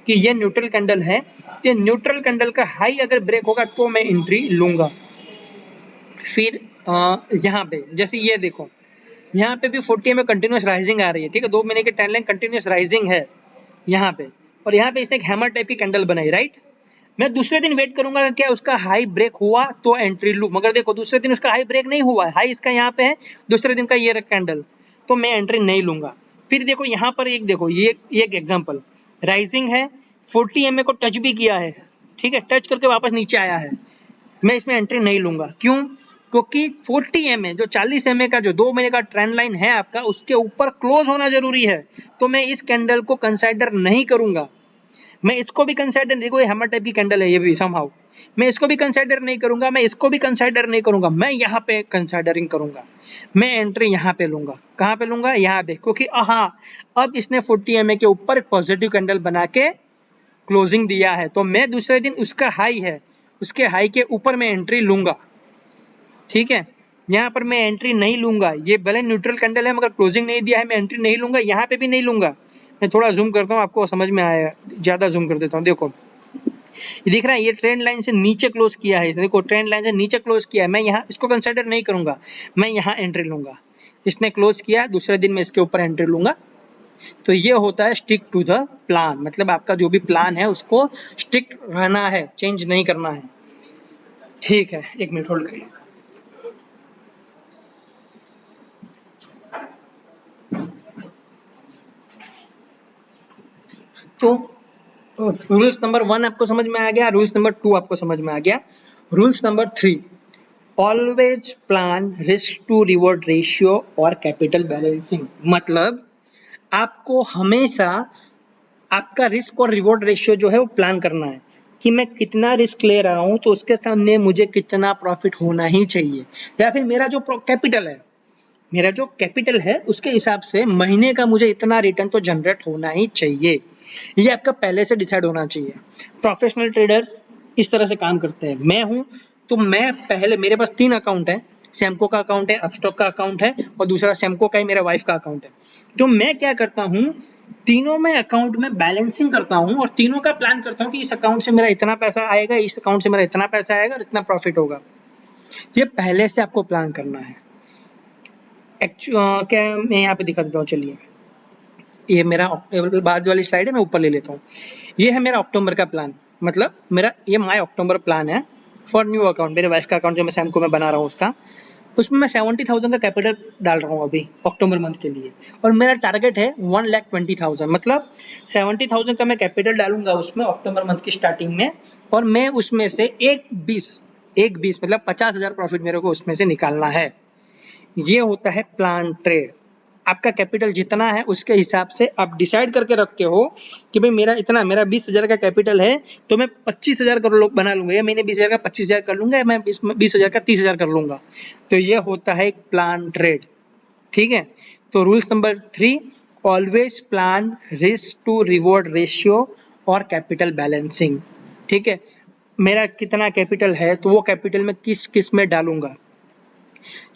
कि ये न्यूट्रल कैंडल है, तो न्यूट्रल कैंडल का हाई अगर ब्रेक होगा तो मैं एंट्री लूंगा। फिर यहाँ पे जैसे ये देखो, यहाँ पे भी 40 में कंटिन्यूस राइजिंग आ रही है, ठीक है, 2 महीने की ट्रेंड लाइन कंटिन्यूस राइजिंग है यहाँ पे, और यहाँ पे इसने एक हैमर टाइप की कैंडल बनाई, राइट। मैं दूसरे दिन वेट करूंगा क्या उसका हाई ब्रेक हुआ तो एंट्री लूं, मगर देखो दूसरे दिन उसका हाई ब्रेक नहीं हुआ, हाई इसका यहाँ पे है, दूसरे दिन का ये कैंडल, तो मैं एंट्री नहीं लूंगा। फिर देखो यहाँ पर एक देखो, ये एक एग्जांपल, राइजिंग है, 40 एमए को टच भी किया है, ठीक है, टच करके वापस नीचे आया है, मैं इसमें एंट्री नहीं लूंगा। क्यों? क्योंकि 40 एमए जो 40 एमए का जो 2 महीने का ट्रेंड लाइन है आपका, उसके ऊपर क्लोज होना जरूरी है, तो मैं इस कैंडल को कंसीडर नहीं करूंगा। मैं इसको भी कंसीडर, देखो ये हैमर टाइप की कैंडल है, ये भी समहाउ, मैं इसको भी कंसीडर नहीं करूंगा, मैं इसको भी कंसीडर नहीं करूंगा, मैं यहाँ पे कंसीडरिंग करूंगा, मैं एंट्री यहाँ पे लूंगा। कहाँ पे लूंगा? यहाँ पे, क्योंकि हाँ अब इसने 40 एमए के ऊपर पॉजिटिव कैंडल बना के क्लोजिंग दिया है, तो मैं दूसरे दिन उसका हाई है, उसके हाई के ऊपर मैं एंट्री लूंगा, ठीक है। यहाँ पर मैं एंट्री नहीं लूंगा, ये भले न्यूट्रल कैंडल है मगर क्लोजिंग नहीं दिया है, मैं एंट्री नहीं लूंगा, यहाँ पे भी नहीं लूंगा। मैं थोड़ा जूम करता हूँ, आपको समझ में आएगा, ज्यादा जूम कर देता हूँ, देखो ये दिख रहा है, ये ट्रेंड लाइन से नीचे क्लोज किया है इसने, देखो ट्रेंड लाइन से नीचे क्लोज किया है, मैं यहाँ इसको कंसीडर नहीं करूंगा, मैं यहाँ एंट्री लूंगा। इसने क्लोज किया, दूसरे दिन मैं इसके ऊपर एंट्री लूंगा। तो ये होता है स्टिक टू द प्लान, मतलब आपका जो भी प्लान है उसको स्टिक रहना है, चेंज नहीं करना है, ठीक है। 1 मिनट होल्ड करिए। तो रूल्स नंबर 1 आपको समझ में आ गया, रूल्स नंबर 2 आपको समझ में आ गया, rules number 3, always plan risk to reward ratio और कैपिटल बैलेंसिंग। मतलब आपको हमेशा आपका रिस्क और रिवॉर्ड रेशियो जो है वो प्लान करना है कि मैं कितना रिस्क ले रहा हूं तो उसके सामने मुझे कितना प्रॉफिट होना ही चाहिए, या फिर मेरा जो कैपिटल है उसके हिसाब से महीने का मुझे इतना रिटर्न तो जनरेट होना ही चाहिए। ये आपका पहले से डिसाइड होना चाहिए। प्रोफेशनल ट्रेडर्स इस तरह से काम करते हैं। मैं हूं तो मैं पहले, मेरे पास 3 अकाउंट है, सेमको का अकाउंट है, अपस्टॉक का अकाउंट है और दूसरा सेमको का ही मेरा वाइफ का अकाउंट है। तो मैं क्या करता हूं, तीनों में अकाउंट में बैलेंसिंग करता हूं और तीनों का प्लान करता हूं कि इस अकाउंट से मेरा इतना पैसा आएगा, इस अकाउंट से मेरा इतना पैसा आएगा और इतना प्रॉफिट होगा। ये पहले से आपको प्लान करना है। क्या मैं यहाँ पे दिखा देता हूँ, चलिए ये मेरा बाद वाली स्लाइड है, मैं ऊपर ले लेता हूँ। ये है मेरा अक्टूबर का प्लान, मतलब मेरा ये माय अक्टूबर प्लान है फॉर न्यू अकाउंट। मेरे वाइफ का अकाउंट जो मैं सैमको में बना रहा हूँ उसका, उसमें मैं 70,000 का कैपिटल डाल रहा हूँ अभी अक्टूबर मंथ के लिए, और मेरा टारगेट है 1,20,000। मतलब 70,000 का मैं कैपिटल डालूंगा उसमें अक्टूबर मंथ की स्टार्टिंग में, और मैं उसमें से एक बीस मतलब 50,000 प्रॉफिट मेरे को उसमें से निकालना है। ये होता है प्लान ट्रेड। आपका कैपिटल जितना है उसके हिसाब से आप डिसाइड करके रखे हो कि भाई मेरा 20,000 का कैपिटल है तो मैं 25,000 बना लूंगा, या मैंने 20,000 का 25,000 कर लूंगा, या मैं 20,000 का 30,000 कर लूंगा। तो ये होता है एक प्लान ट्रेड। ठीक है, तो rules number 3, always plan risk to reward ratio और कैपिटल बैलेंसिंग। ठीक है, मेरा कितना कैपिटल है तो वो कैपिटल में किस में डालूंगा।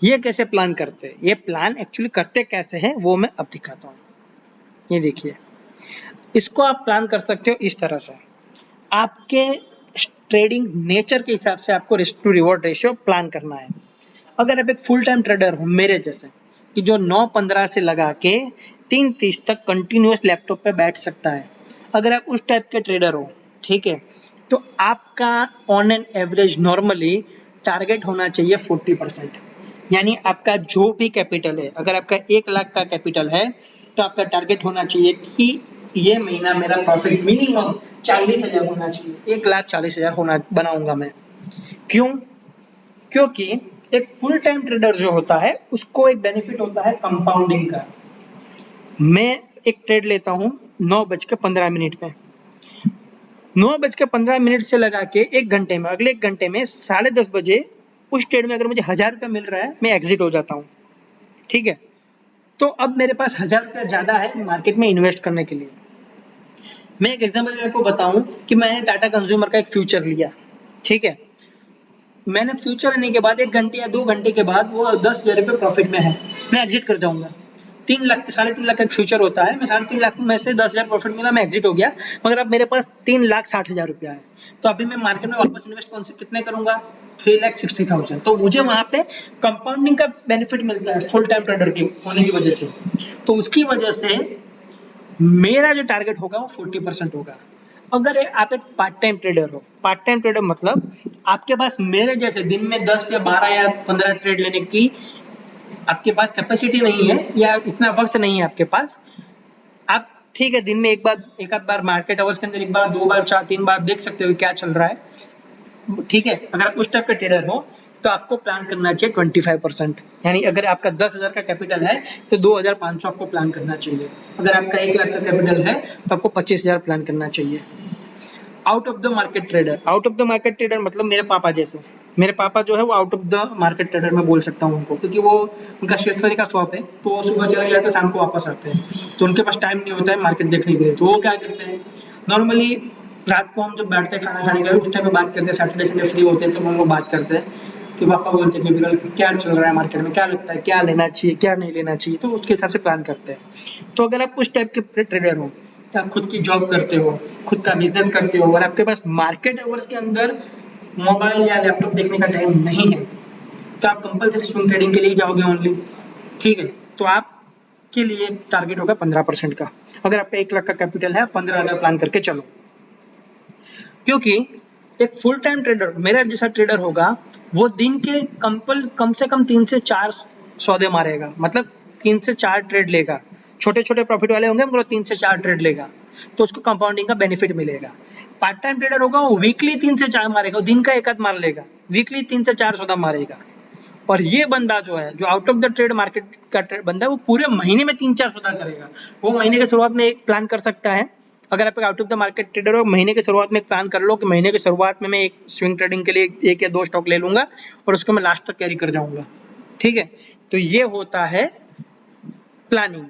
ये कैसे प्लान करते हैं, ये प्लान एक्चुअली करते कैसे हैं वो मैं अब दिखाता हूँ। ये देखिए, इसको आप प्लान कर सकते हो इस तरह से। आपके ट्रेडिंग नेचर के हिसाब से आपको risk to reward ratio plan करना है। अगर आप एक फुल टाइम ट्रेडर हो मेरे जैसे, कि जो 9:15 से लगा के 3:30 तक कंटिन्यूअस लैपटॉप पे बैठ सकता है, अगर आप उस टाइप के ट्रेडर हो, ठीक है, तो आपका on an average normally target होना चाहिए 40%। यानी आपका जो भी कैपिटल है, अगर आपका 1 लाख का कैपिटल है तो आपका टारगेट होना चाहिए कि ये महीना मेरा प्रॉफिट मिनिमम 40,000 होना चाहिए। 1,40,000 होना बनाऊंगा मैं। क्यों? क्योंकि एक फुल टाइम ट्रेडर जो होता है उसको एक बेनिफिट होता है कंपाउंडिंग का। मैं एक ट्रेड लेता हूं 9:15 में, 9:15 से लगा के 1 घंटे में, अगले 1 घंटे में 10:30 बजे उस ट्रेड में अगर मुझे 1,000 रुपया मिल रहा है, मैं एग्जिट हो जाता हूँ। ठीक है, तो अब मेरे पास 1,000 रुपया ज्यादा है मार्केट में इन्वेस्ट करने के लिए। मैं एक एग्जांपल आपको बताऊं कि मैंने टाटा कंज्यूमर का एक फ्यूचर लिया। ठीक है, मैंने फ्यूचर लेने के बाद 1 घंटे या 2 घंटे के बाद वो 10,000 रुपये प्रॉफिट में है, मैं एग्जिट कर जाऊंगा। 3 लाख 3.5 लाख का फ्यूचर होता है, मैं 3.5 लाख में से 10,000 प्रॉफिट मिला, मैं एग्जिट हो गया। मगर अब मेरे पास 3,60,000 रुपया है, तो अभी मैं मार्केट में वापस इन्वेस्ट कौन से कितने करूंगा, 3,60,000। तो मुझे वहां पे कंपाउंडिंग का बेनिफिट मिलता है फुल टाइम ट्रेडर की होने की वजह से। तो उसकी वजह से मेरा जो टारगेट होगा वो 40% होगा। अगर आप एक पार्ट टाइम ट्रेडर हो, पार्ट टाइम ट्रेडर मतलब आपके पास मेरे जैसे दिन में 10 या 12 या 15 ट्रेड लेने की आपके पास कैपेसिटी नहीं है, या इतना वक्त नहीं है आपके पास। आप ठीक है, दिन में एक आध बार मार्केट आवर्स के अंदर 1 बार 2 बार 4 3 बार देख सकते हो क्या चल रहा है। ठीक है, अगर आप उस टाइप के ट्रेडर हो तो आपको प्लान करना चाहिए 25%। यानी अगर आपका 10,000 का कैपिटल है तो 2,500 आपको प्लान करना चाहिए। अगर आपका 1 लाख का कैपिटल है तो आपको 25,000 प्लान करना चाहिए। Out of the market trader, out of the market trader मतलब मेरे पापा जैसे, मेरे पापा जो है वो out of the market trader में बोल सकता हूँ उनको, क्योंकि वो उनका स्टेशनरी का शॉप है, तो वो सुबह चले जाते हैं शाम को वापस आते हैं, तो उनके पास टाइम नहीं होता है मार्केट देखने के लिए। तो वो क्या करते हैं, नॉर्मली रात को हम जब बैठते हैं खाना खाने के लिए उस टाइम पे बात करते हैं, सैटरडे संडे फ्री होते हैं तो हम लोग बात करते हैं कि पापा बोलते हैं कि विरल क्या चल रहा है मार्केट में, क्या लगता है क्या लेना चाहिए क्या नहीं लेना चाहिए, तो उसके हिसाब से प्लान करते हैं। तो अगर आप उस टाइप के ट्रेडर हो, आप खुद की जॉब करते हो, खुद का बिजनेस करते हो, और आपके पास मार्केट आवर्स के अंदर मोबाइल या लैपटॉप देखने का टाइम नहीं है, तो आप कंपल्सरी स्विंग ट्रेडिंग के लिए जाओगे ओनली। ठीक है, तो आप के लिए टारगेट होगा 15% का। अगर आपका 1 लाख का कैपिटल है, 15,000 प्लान करके चलो। क्योंकि एक फुल टाइम ट्रेडर मेरा जैसा ट्रेडर होगा वो दिन के कम से कम 3 से 4 सौदे मारेगा, मतलब 3 से 4 ट्रेड लेगा। छोटे छोटे प्रॉफिट वाले होंगे मगर 3 से 4 ट्रेड लेगा, तो उसको कंपाउंडिंग का बेनिफिट मिलेगा। पार्ट टाइम ट्रेडर होगा वो वीकली 3 से 4 मारेगा, दिन का 1 आध मार लेगा, वीकली 3 से 4 सौदा मारेगा। और ये बंदा जो है, जो out of the trade market का बंदा है, वो पूरे महीने में 3-4 सौदा करेगा। वो महीने की शुरुआत में एक प्लान कर सकता है, अगर आप एक out of the market trader हो, महीने की शुरुआत में एक प्लान कर लो कि महीने की शुरुआत में मैं एक स्विंग ट्रेडिंग के लिए 1 या 2 स्टॉक ले लूंगा और उसको मैं लास्ट तक कैरी कर जाऊंगा। ठीक है, तो ये होता है प्लानिंग।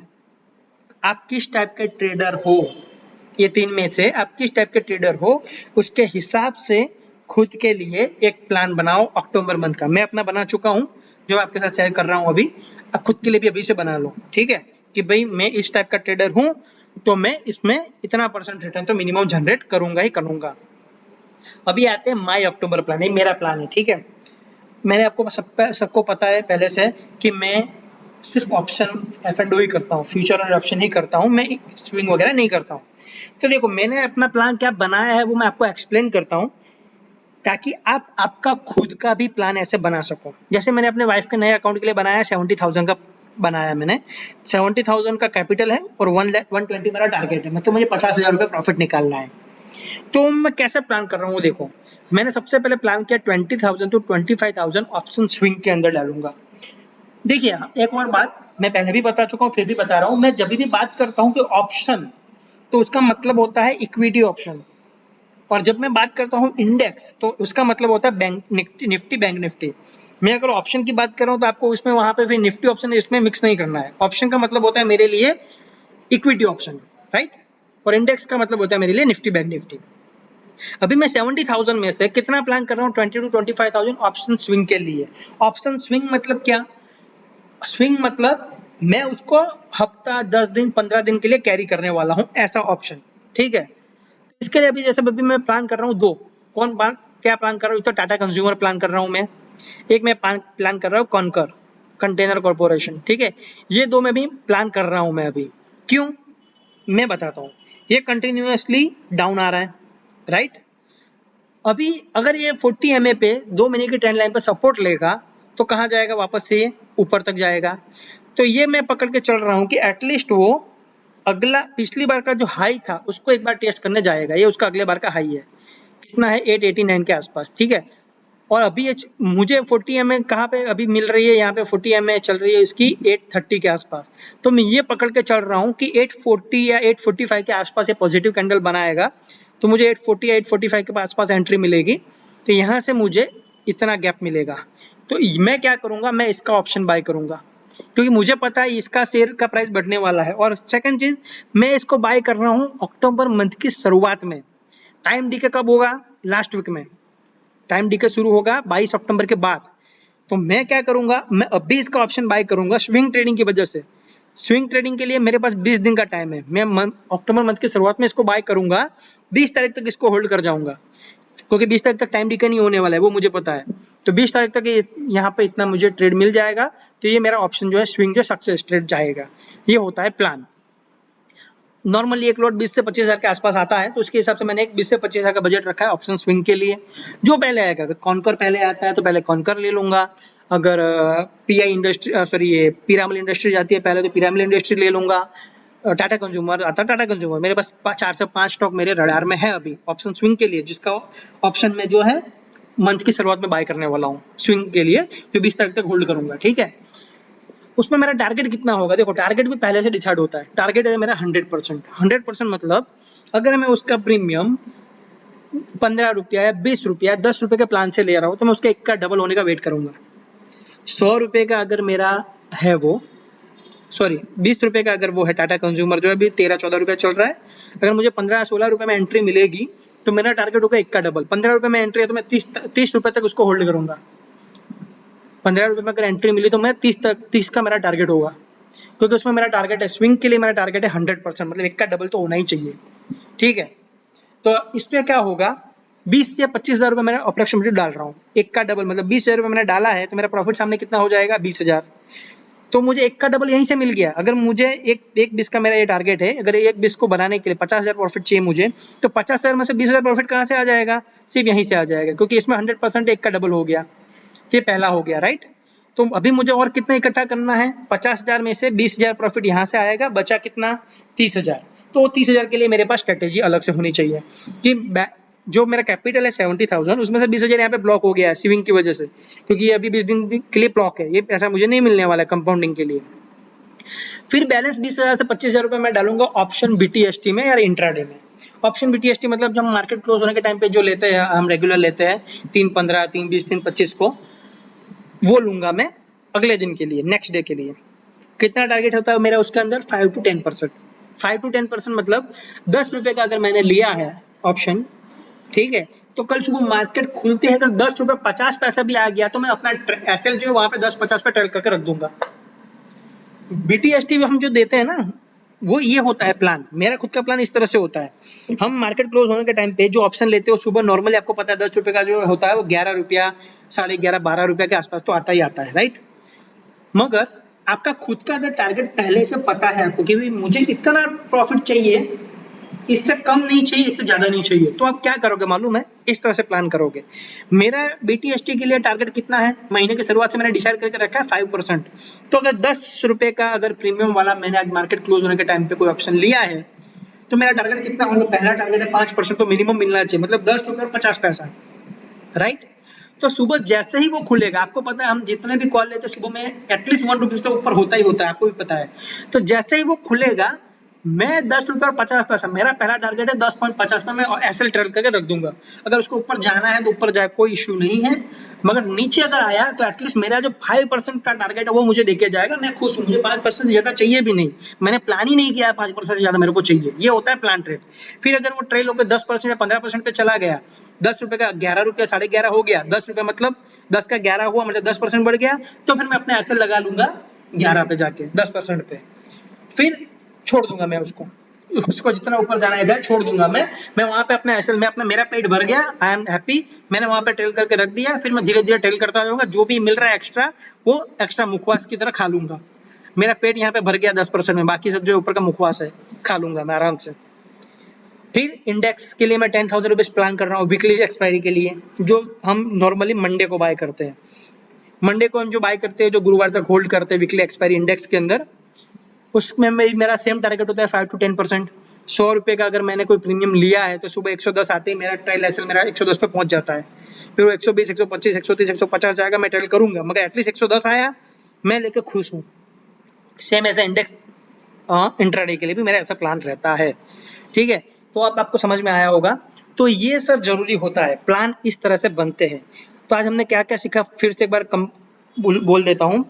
आप किस टाइप के ट्रेडर हो, ये 3 में से आप किस टाइप के ट्रेडर हो, उसके हिसाब से खुद के लिए एक प्लान बनाओ अक्टूबर मंथ का। मैं अपना बना चुका हूँ, जो आपके साथ शेयर कर रहा हूँ अभी। अब खुद के लिए भी अभी से बना लो, ठीक है, कि भाई मैं इस टाइप का ट्रेडर हूँ, तो मैं इसमें इतना % रिटर्न तो मिनिमम जनरेट करूंगा ही करूंगा। अभी आते हैं माई अक्टूबर प्लान, ये मेरा प्लान है। ठीक है, मैंने आपको सबको पता है पहले से कि मैं सिर्फ ऑप्शन F&O ही करता हूँ, फ्यूचर और ऑप्शन ही करता हूँ, मैं स्विंग वगैरह नहीं करता हूँ। तो देखो, मैंने अपना प्लान क्या बनाया है वो मैं आपको एक्सप्लेन करता हूँ, ताकि आप आपका खुद का भी प्लान ऐसे बना सको। जैसे मैंने अपने वाइफ के नए अकाउंट के लिए बनाया, 70,000 का बनाया मैंने। 70,000 का कैपिटल है और 120 मेरा टारगेट है, मतलब मुझे 50,000 रुपये प्रॉफिट निकालना है। तो मैं कैसे प्लान कर रहा हूँ देखो, मैंने सबसे पहले प्लान किया 20,000 टू 25,000 ऑप्शन स्विंग के अंदर डालूंगा। देखिए, एक और बात मैं पहले भी बता चुका हूँ, फिर भी बता रहा हूँ, मैं जब भी बात करता हूँ कि ऑप्शन, तो उसका मतलब होता है इक्विटी ऑप्शन, और जब मैं बात करता हूँ इंडेक्स, तो उसका मतलब होता है बैंक निफ्टी, बैंक निफ्टी। मैं अगर ऑप्शन की बात कर रहा हूँ तो आपको उसमें वहां पे फिर निफ्टी ऑप्शन इसमें मिक्स नहीं करना है। ऑप्शन का मतलब होता है मेरे लिए इक्विटी ऑप्शन, राइट, और इंडेक्स का मतलब होता है मेरे लिए निफ्टी, बैंक निफ्टी। अभी मैं 70,000 में से कितना प्लान कर रहा हूँ, 20 टू 25,000 ऑप्शन स्विंग के लिए। ऑप्शन स्विंग मतलब क्या? स्विंग मतलब मैं उसको हफ्ता, 10 दिन, 15 दिन के लिए कैरी करने वाला हूँ, ऐसा ऑप्शन। ठीक है, इसके लिए अभी जैसे अभी मैं प्लान कर रहा हूँ 2। क्या प्लान कर रहा हूँ? तो टाटा कंज्यूमर प्लान कर रहा हूँ मैं, एक मैं प्लान कर रहा हूँ कॉनकर कंटेनर कॉर्पोरेशन। ठीक है, ये 2 में भी प्लान कर रहा हूँ मैं अभी। क्यों, मैं बताता हूँ। ये कंटिन्यूअसली डाउन आ रहा है, राइट। अभी अगर ये 40 MA पे 2 महीने की ट्रेंड लाइन पर सपोर्ट लेगा तो कहाँ जाएगा? वापस से ये ऊपर तक जाएगा। तो ये मैं पकड़ के चल रहा हूँ कि एटलीस्ट वो अगला पिछली बार का जो हाई था उसको एक बार टेस्ट करने जाएगा। ये उसका अगले बार का हाई है, कितना है? 889 के आसपास। ठीक है, और अभी ये मुझे 40 MA कहाँ पे अभी मिल रही है? यहाँ पे 40 MA चल रही है इसकी 830 के आसपास। तो मैं ये पकड़ के चल रहा हूँ कि 840 या 845 के आसपास ये पॉजिटिव कैंडल बनाएगा, तो मुझे 840 या 845 के आसपास एंट्री मिलेगी। तो यहाँ से मुझे इतना गैप मिलेगा। तो मैं क्या करूँगा, मैं इसका ऑप्शन बाय करूँगा, क्योंकि मुझे पता है इसका शेयर का प्राइस बढ़ने वाला है। और सेकंड चीज, मैं इसको बाय कर रहा हूँ अक्टूबर मंथ की शुरुआत में। टाइम डीके कब होगा? लास्ट वीक में टाइम डीके शुरू होगा 22 अक्टूबर के बाद। तो मैं क्या करूंगा, मैं अभी इसका ऑप्शन बाय करूंगा स्विंग ट्रेडिंग की वजह से। स्विंग ट्रेडिंग के लिए मेरे पास 20 दिन का टाइम है। मैं अक्टूबर मंथ की शुरुआत में इसको बाय करूंगा, 20 तारीख तक इसको होल्ड कर जाऊंगा, क्योंकि 20 तारीख तक टाइम डीके नहीं होने वाला है, वो मुझे पता है। तो 20 तारीख तक यहाँ पे इतना मुझे ट्रेड मिल जाएगा, तो ये मेरा ऑप्शन जो है स्विंग जो सक्सेस ट्रेड जाएगा। ये होता है प्लान। नॉर्मली एक लॉट 20 से 25 हज़ार के आसपास आता है, तो उसके हिसाब से मैंने एक 20 से 25 हज़ार का बजट रखा है ऑप्शन स्विंग के लिए। जो पहले आएगा, अगर कॉनकर पहले आता है तो पहले कॉनकर ले लूंगा। अगर पीआई इंडस्ट्री सॉरी ये पिरामल इंडस्ट्री जाती है पहले, तो पिरामल इंडस्ट्री ले लूंगा। टाटा कंज्यूमर आता है, टाटा कंज्यूमर। मेरे पास 4 से 5 स्टॉक मेरे रडार में है अभी ऑप्शन स्विंग के लिए, जिसका ऑप्शन में जो है मंथ की शुरुआत में बाय करने वाला हूँ स्विंग के लिए, जो 20 तारीख तक होल्ड करूंगा। ठीक है, उसमें मेरा टारगेट कितना होगा? देखो, टारगेट भी पहले से डिसाइड होता है। टारगेट है मेरा 100%। 100% मतलब अगर मैं उसका प्रीमियम 15 रुपया या 20 रुपया 10 रुपए के प्लान से ले रहा हूँ, तो मैं उसके एक का डबल होने का वेट करूंगा। 100 रुपए का अगर मेरा है वो, सॉरी 20 रुपए का अगर वो है टाटा कंज्यूमर, जो अभी 13-14 रुपया चल रहा है, अगर मुझे 15-16 रुपए में एंट्री मिलेगी तो मेरा टारगेट होगा एक का डबल। 15 रुपए में एंट्री है तो मैं 30 रुपए तक उसको होल्ड करूंगा। 15 रुपए में अगर एंट्री मिली तो मैं 30 का मेरा टारगेट होगा, क्योंकि उसमें मेरा टारगेट है स्विंग के लिए, मेरा टारगेट है 100%, मतलब एक का डबल तो होना ही चाहिए। ठीक है, तो इसमें क्या होगा, 20 या 25 हज़ार रुपये मैंने अप्रोक्सीमेटली डाल रहा हूँ। एक का डबल मतलब 20 हज़ार रुपये मैंने डाला है, तो मेरा प्रॉफिट सामने कितना हो जाएगा? 20,000। तो मुझे एक का डबल यहीं से मिल गया। अगर मुझे एक 20 का मेरा ये टारगेट है, अगर एक 20 को बनाने के लिए 50,000 प्रॉफिट चाहिए मुझे, तो 50,000 में से 20,000 प्रॉफिट कहाँ से आ जाएगा? सिर्फ यहीं से आ जाएगा, क्योंकि इसमें 100% एक का डबल हो गया। ये पहला हो गया, राइट। तो अभी मुझे और कितना इकट्ठा करना है? 50,000 में से 20,000 प्रॉफिट यहाँ से आएगा, बचा कितना? 30,000। तो 30,000 के लिए मेरे पास स्ट्रेटेजी अलग से होनी चाहिए कि जो मेरा कैपिटल है 70,000, उसमें से 20,000 यहाँ पे ब्लॉक हो गया है स्विंग की वजह से, क्योंकि ये अभी 20 दिन के लिए ब्लॉक है, ये पैसा मुझे नहीं मिलने वाला है कंपाउंडिंग के लिए। फिर बैलेंस 20,000 से 25,000 रुपए मैं डालूंगा ऑप्शन BTST में या इंट्राडे में। ऑप्शन BTST मतलब जब मार्केट क्लोज होने के टाइम पे जो लेते हैं, हम रेगुलर लेते हैं 3.15, 3.20, 3.25 को, वो लूंगा मैं अगले दिन के लिए, नेक्स्ट डे के लिए। कितना टारगेट होता है मेरा उसके अंदर? 5 to 10%। 5 to 10% मतलब 10 रुपए का अगर मैंने लिया है ऑप्शन, ठीक है, तो कल सुबह मार्केट खुलते हैं अगर 10 रुपए 50 पैसा भी आ गया तो मैं अपना एसएल जो है वहां पे 10-50 पे ट्रेल करके रख दूंगा। BTST में हम जो देते हैं ना, वो ये होता है प्लान, मेरा खुद का प्लान इस तरह से होता है। हम मार्केट क्लोज होने के टाइम पे जो ऑप्शन लेते हो सुबह, नॉर्मली आपको पता है 10 रुपए का जो होता है वो 11 रुपया, 11.5, 12 रुपया के आसपास तो आता ही आता है, राइट। मगर आपका खुद का अगर टारगेट पहले से पता है आपको कि भाई मुझे इतना प्रॉफिट चाहिए, इससे कम नहीं चाहिए, इससे ज्यादा नहीं चाहिए, तो आप क्या करोगे मालूम है? इस तरह से प्लान करोगे। मेरा BTST के लिए टारगेट कितना है? महीने की शुरुआत से मैंने डिसाइड करके रखा है 5%। तो अगर 10 रुपए का अगर प्रीमियम वाला मैंने आज मार्केट क्लोज होने के टाइम पे कोई ऑप्शन लिया है, तो मेरा टारगेट कितना होगा? पहला टारगेट है 5% तो मिनिमम मिलना चाहिए, मतलब 10 रुपए और 50 पैसा, राइट। तो सुबह जैसे ही वो खुलेगा, आपको पता है हम जितने भी कॉल लेते हैं सुबह में एटलीस्ट 1 रुपीज तो ऊपर होता ही होता है, आपको भी पता है। तो जैसे ही वो खुलेगा मैं 10 रुपए और 50 पैसा, मेरा पहला टारगेट है 10.50 में मैं एसएल ट्रेल करके रख दूंगा। अगर उसको ऊपर जाना है तो ऊपर जाए, कोई इश्यू नहीं है, मगर नीचे अगर आया तो एटलीस्ट मेरा जो 5% का टारगेट है वो मुझे देके जाएगा, मैं खुश हूँ। मुझे 5% से ज्यादा चाहिए भी नहीं, मैंने प्लान ही नहीं किया 5% से ज्यादा मेरे को चाहिए, ये होता है प्लान ट्रेड। फिर अगर वो ट्रेल होकर 10% या 15% पे चला गया, 10 रुपए का 11 रुपया, 11.5 हो गया, 10 रुपए मतलब 10 का 11 हुआ, मतलब 10% बढ़ गया, तो फिर मैं अपने एसएल लगा लूंगा 11 पे जाके 10% पे, फिर छोड़ दूंगा मैं उसको जितना ऊपर जाना है जाए, छोड़ दूंगा मैं वहां पे अपना एसएल में अपना, मेरा पेट भर गया, आई एम हैप्पी, मैंने वहां पे ट्रेल करके रख दिया। फिर मैं धीरे धीरे ट्रेल करता जाऊंगा, जो भी मिल रहा है एक्स्ट्रा वो एक्स्ट्रा मुखवास की तरह खा लूंगा। मेरा पेट यहाँ पे भर गया 10% में, बाकी सब जो ऊपर का मुखवास है खा लूंगा मैं आराम से। फिर इंडेक्स के लिए मैं 10,000 रुपीज प्लान कर रहा हूँ वीकली एक्सपायरी के लिए, जो हम नॉर्मली मंडे को बाय करते हैं। मंडे को हम जो बाय करते हैं, जो गुरुवार तक होल्ड करते हैं वीकली एक्सपायरी इंडेक्स के अंदर, उसमें मेरा सेम टारगेट होता है 5 to 10%। 100 रुपए का अगर मैंने कोई प्रीमियम लिया है तो सुबह 110 आते ही मेरा ट्रायल एसएल मेरा 110 पे पहुंच जाता है। फिर वो 120, 125, 130, 150 जाएगा, मैं ट्रायल करूंगा, मगर एटलीस्ट 110 आया, मैं लेके खुश हूँ। सेम ऐसा इंडेक्स इंट्राडे के लिए भी मेरा ऐसा प्लान रहता है, ठीक है। तो अब आपको समझ में आया होगा। तो ये सब जरूरी होता है, प्लान इस तरह से बनते हैं। तो आज हमने क्या क्या सीखा, फिर से एक बार बोल देता हूँ।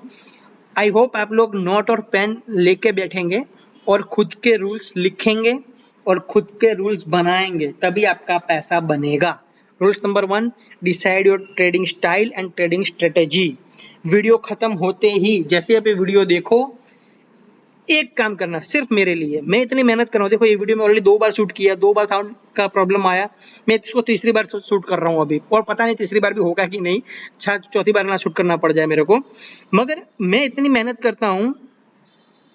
आई होप आप लोग नोट और पेन लेके बैठेंगे और खुद के रूल्स लिखेंगे और खुद के रूल्स बनाएंगे, तभी आपका पैसा बनेगा। Rules number 1, decide your trading style and trading strategy. Video खत्म होते ही जैसे आप वीडियो देखो, एक काम करना सिर्फ मेरे लिए, मैं इतनी मेहनत कर रहा हूँ, देखो ये वीडियो में ऑलरेडी 2 बार शूट किया, 2 बार साउंड का प्रॉब्लम आया, मैं इसको तीसरी बार शूट कर रहा हूँ अभी, और पता नहीं तीसरी बार भी होगा कि नहीं, शायद चौथी बार ना शूट करना पड़ जाए मेरे को। मगर मैं इतनी मेहनत करता हूँ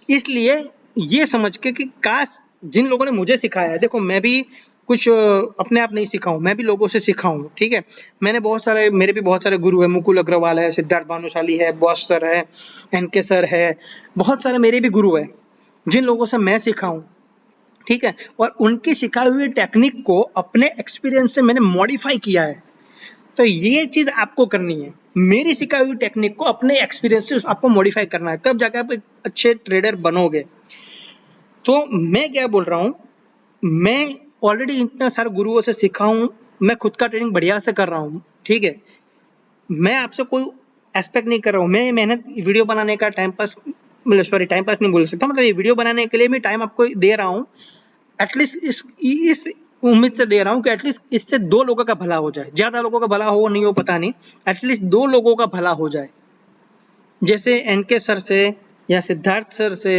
इसलिए ये समझ के कि काश जिन लोगों ने मुझे सिखाया है, देखो मैं भी कुछ अपने आप नहीं सीखा हूँ, मैं भी लोगों से सीखा हूँ, ठीक है। मैंने बहुत सारे, मेरे भी बहुत सारे गुरु है, मुकुल अग्रवाल है, सिद्धार्थ भानुशाली है, बॉस सर है, एनके सर है, बहुत सारे मेरे भी गुरु है जिन लोगों से मैं सीखा हूँ, ठीक है। और उनकी सिखाई हुई टेक्निक को अपने एक्सपीरियंस से मैंने मॉडिफाई किया है। तो ये चीज आपको करनी है, मेरी सिखाई हुई टेक्निक को अपने एक्सपीरियंस से आपको मॉडिफाई करना है, तब जाकर आप एक अच्छे ट्रेडर बनोगे। तो मैं क्या बोल रहा हूँ, मैं ऑलरेडी इतना सारे गुरुओं से सीखा हूँ, मैं खुद का ट्रेनिंग बढ़िया से कर रहा हूँ, ठीक है। मैं आपसे कोई एक्सपेक्ट नहीं कर रहा हूँ, मैं मेहनत वीडियो बनाने का टाइम पास, मतलब सॉरी टाइम पास नहीं बोल सकता, मतलब ये वीडियो बनाने के लिए भी टाइम आपको दे रहा हूँ, एटलीस्ट इस उम्मीद से दे रहा हूँ कि एटलीस्ट इससे 2 लोगों का भला हो जाए, ज्यादा लोगों का भला हो नहीं हो पता नहीं, एटलीस्ट 2 लोगों का भला हो जाए। जैसे एनके सर से या सिद्धार्थ सर से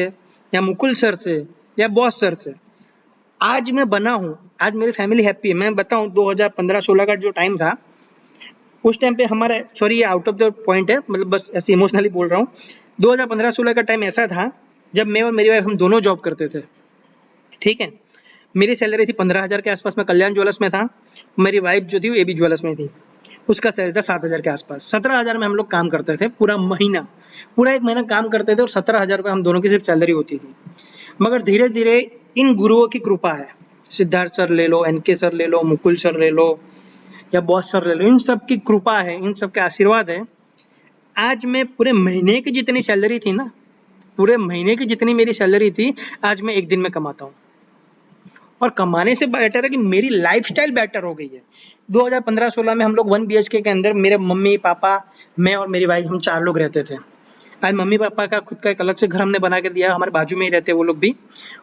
या मुकुल सर से या बॉस सर से आज मैं बना हूँ, आज मेरी फैमिली हैप्पी है। मैं बताऊँ 2015-16 का जो टाइम था, उस टाइम पे हमारा, सॉरी ये आउट ऑफ द पॉइंट है, मतलब बस ऐसे इमोशनली बोल रहा हूँ, 2015-16 का टाइम ऐसा था जब मैं और मेरी वाइफ हम दोनों जॉब करते थे, ठीक है। मेरी सैलरी थी 15,000 के आसपास, मैं कल्याण ज्वेलर्स में था, मेरी वाइफ जो थी वो एबी ज्वेलर्स में थी, उसका सैलरी था 7,000 के आसपास। 17,000 में हम लोग काम करते थे पूरा महीना, पूरा एक महीना काम करते थे और 17,000 रुपये हम दोनों की सिर्फ सैलरी होती थी। मगर धीरे धीरे इन गुरुओं की कृपा है, सिद्धार्थ सर ले लो, एनके सर ले लो, मुकुल सर ले लो या बॉस सर ले लो, इन सब की कृपा है, इन सब के आशीर्वाद है, आज मैं पूरे महीने की जितनी सैलरी थी ना, पूरे महीने की जितनी मेरी सैलरी थी, आज मैं एक दिन में कमाता हूँ। और कमाने से बेटर है कि मेरी लाइफस्टाइल बेटर हो गई है। 2015-16 में हम लोग 1 BHK के अंदर मेरे मम्मी पापा, मैं और मेरी वाइफ, हम 4 लोग रहते थे। आज मम्मी पापा का खुद का एक अलग से घर हमने बना के दिया, हमारे बाजू में ही रहते हैं वो लोग भी।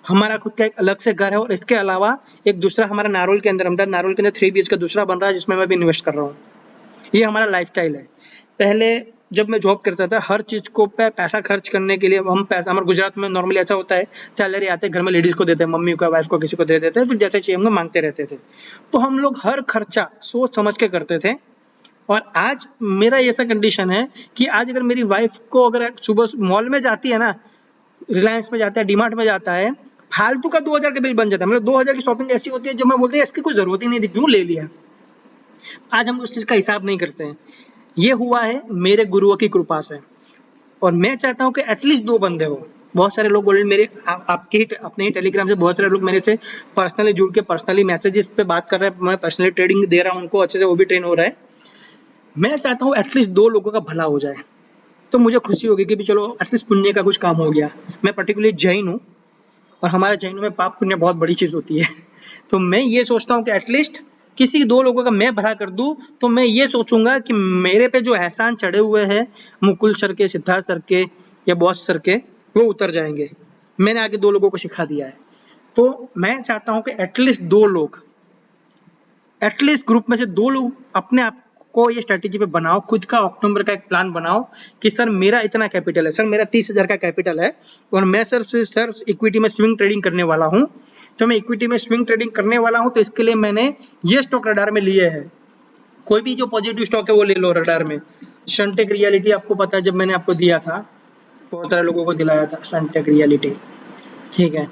हमारा खुद का एक अलग से घर है और इसके अलावा एक दूसरा हमारा नारोल के अंदर, अहमदाबाद नारोल के अंदर 3 BHK दूसरा बन रहा है, जिसमें मैं भी इन्वेस्ट कर रहा हूँ। ये हमारा लाइफस्टाइल है। पहले जब मैं जॉब करता था, हर चीज़ को पैसा खर्च करने के लिए हम पैसा, हमारे गुजरात में नॉर्मली ऐसा होता है, सैलरी आते घर में लेडीज़ को देते हैं, मम्मी को, वाइफ को, किसी को दे देते हैं, फिर जैसे चाहिए हम मांगते रहते थे। तो हम लोग हर खर्चा सोच समझ के करते थे। और आज मेरा ऐसा कंडीशन है कि आज अगर मेरी वाइफ को, अगर सुबह मॉल में जाती है ना, रिलायंस में जाता है, डीमार्ट में जाता है, फालतू का 2000 का बिल बन जाता है। मतलब 2000 की शॉपिंग ऐसी होती है जो मैं बोलते हैं इसकी कोई जरूरत ही नहीं थी, क्यों ले लिया। आज हम उस चीज़ का हिसाब नहीं करते हैं। ये हुआ है मेरे गुरुओं की कृपा से। और मैं चाहता हूँ कि एटलीस्ट 2 बंदे हो। बहुत सारे लोग बोले मेरे आपके ही अपने ही टेलीग्राम से बहुत सारे लोग मेरे से पर्सनली जुड़ के पर्सनली मैसेजेस पे बात कर रहे हैं, मैं पर्सनली ट्रेडिंग दे रहा हूँ उनको, अच्छे से वो भी ट्रेन हो रहा है। मैं चाहता हूँ एटलीस्ट 2 लोगों का भला हो जाए, तो मुझे खुशी होगी कि भी चलो एटलीस्ट पुण्य का कुछ काम हो गया। मैं पर्टिकुलरली जैन हूँ और हमारे जैनों में पाप पुण्य बहुत बड़ी चीज़ होती है। तो मैं ये सोचता हूँ कि एटलीस्ट किसी 2 लोगों का मैं भला कर दूं, तो मैं ये सोचूंगा कि मेरे पे जो एहसान चढ़े हुए हैं मुकुल सर के, सिद्धार्थ सर के या बॉस सर के, वो उतर जाएंगे। मैंने आगे 2 लोगों को सिखा दिया है। तो मैं चाहता हूँ कि एटलीस्ट 2 लोग, एटलीस्ट ग्रुप में से 2 लोग अपने आप को ये स्ट्रेटेजी पे बनाओ, खुद का अक्टूबर का एक प्लान बनाओ कि सर मेरा इतना कैपिटल है, सर मेरा 30,000 का कैपिटल है और मैं सर इक्विटी में स्विंग ट्रेडिंग करने वाला हूँ। तो मैं इक्विटी में स्विंग ट्रेडिंग करने वाला हूँ, तो इसके लिए मैंने ये स्टॉक रडार में लिए है। कोई भी जो पॉजिटिव स्टॉक है वो ले लो रडार में। सनटेक रियलिटी आपको पता है, जब मैंने आपको दिया था, बहुत सारे लोगों को दिलाया था सनटेक रियलिटी, ठीक है।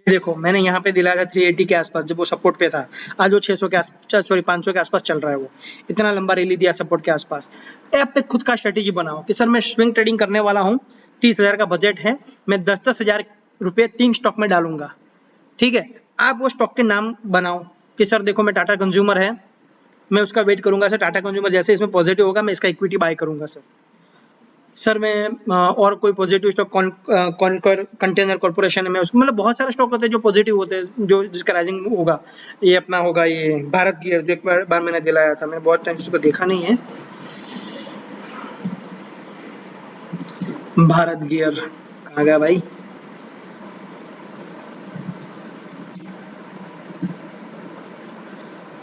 देखो मैंने यहाँ पे दिलाया था 380 के आसपास, जब वो सपोर्ट पे था। आज वो 600 के आसपास, सॉरी 500 के आसपास चल रहा है। वो इतना लंबा रैली दिया सपोर्ट के आसपास। ऐप पे खुद का स्ट्रेटेजी बनाओ कि सर मैं स्विंग ट्रेडिंग करने वाला हूँ, 30,000 का बजट है, मैं 10-10,000 रुपये 3 स्टॉक में डालूंगा, ठीक है। आप वो स्टॉक के नाम बनाओ कि सर देखो मैं टाटा कंज्यूमर है, मैं उसका वेट करूंगा सर, टाटा कंज्यूमर जैसे इसमें पॉजिटिव होगा मैं इसका इक्विटी बाय करूंगा सर मैं और कोई positive stock conquer container corporation है, मैं उसको, मतलब बहुत सारे स्टॉक होते हैं जो पॉजिटिव होते हैं, जो जिसका राइजिंग होगा। ये अपना होगा ये भारत गियर, जो एक बार मैंने दिलाया था, मैंने बहुत टाइम से उसको देखा नहीं है। भारत गियर कहाँ गया भाई,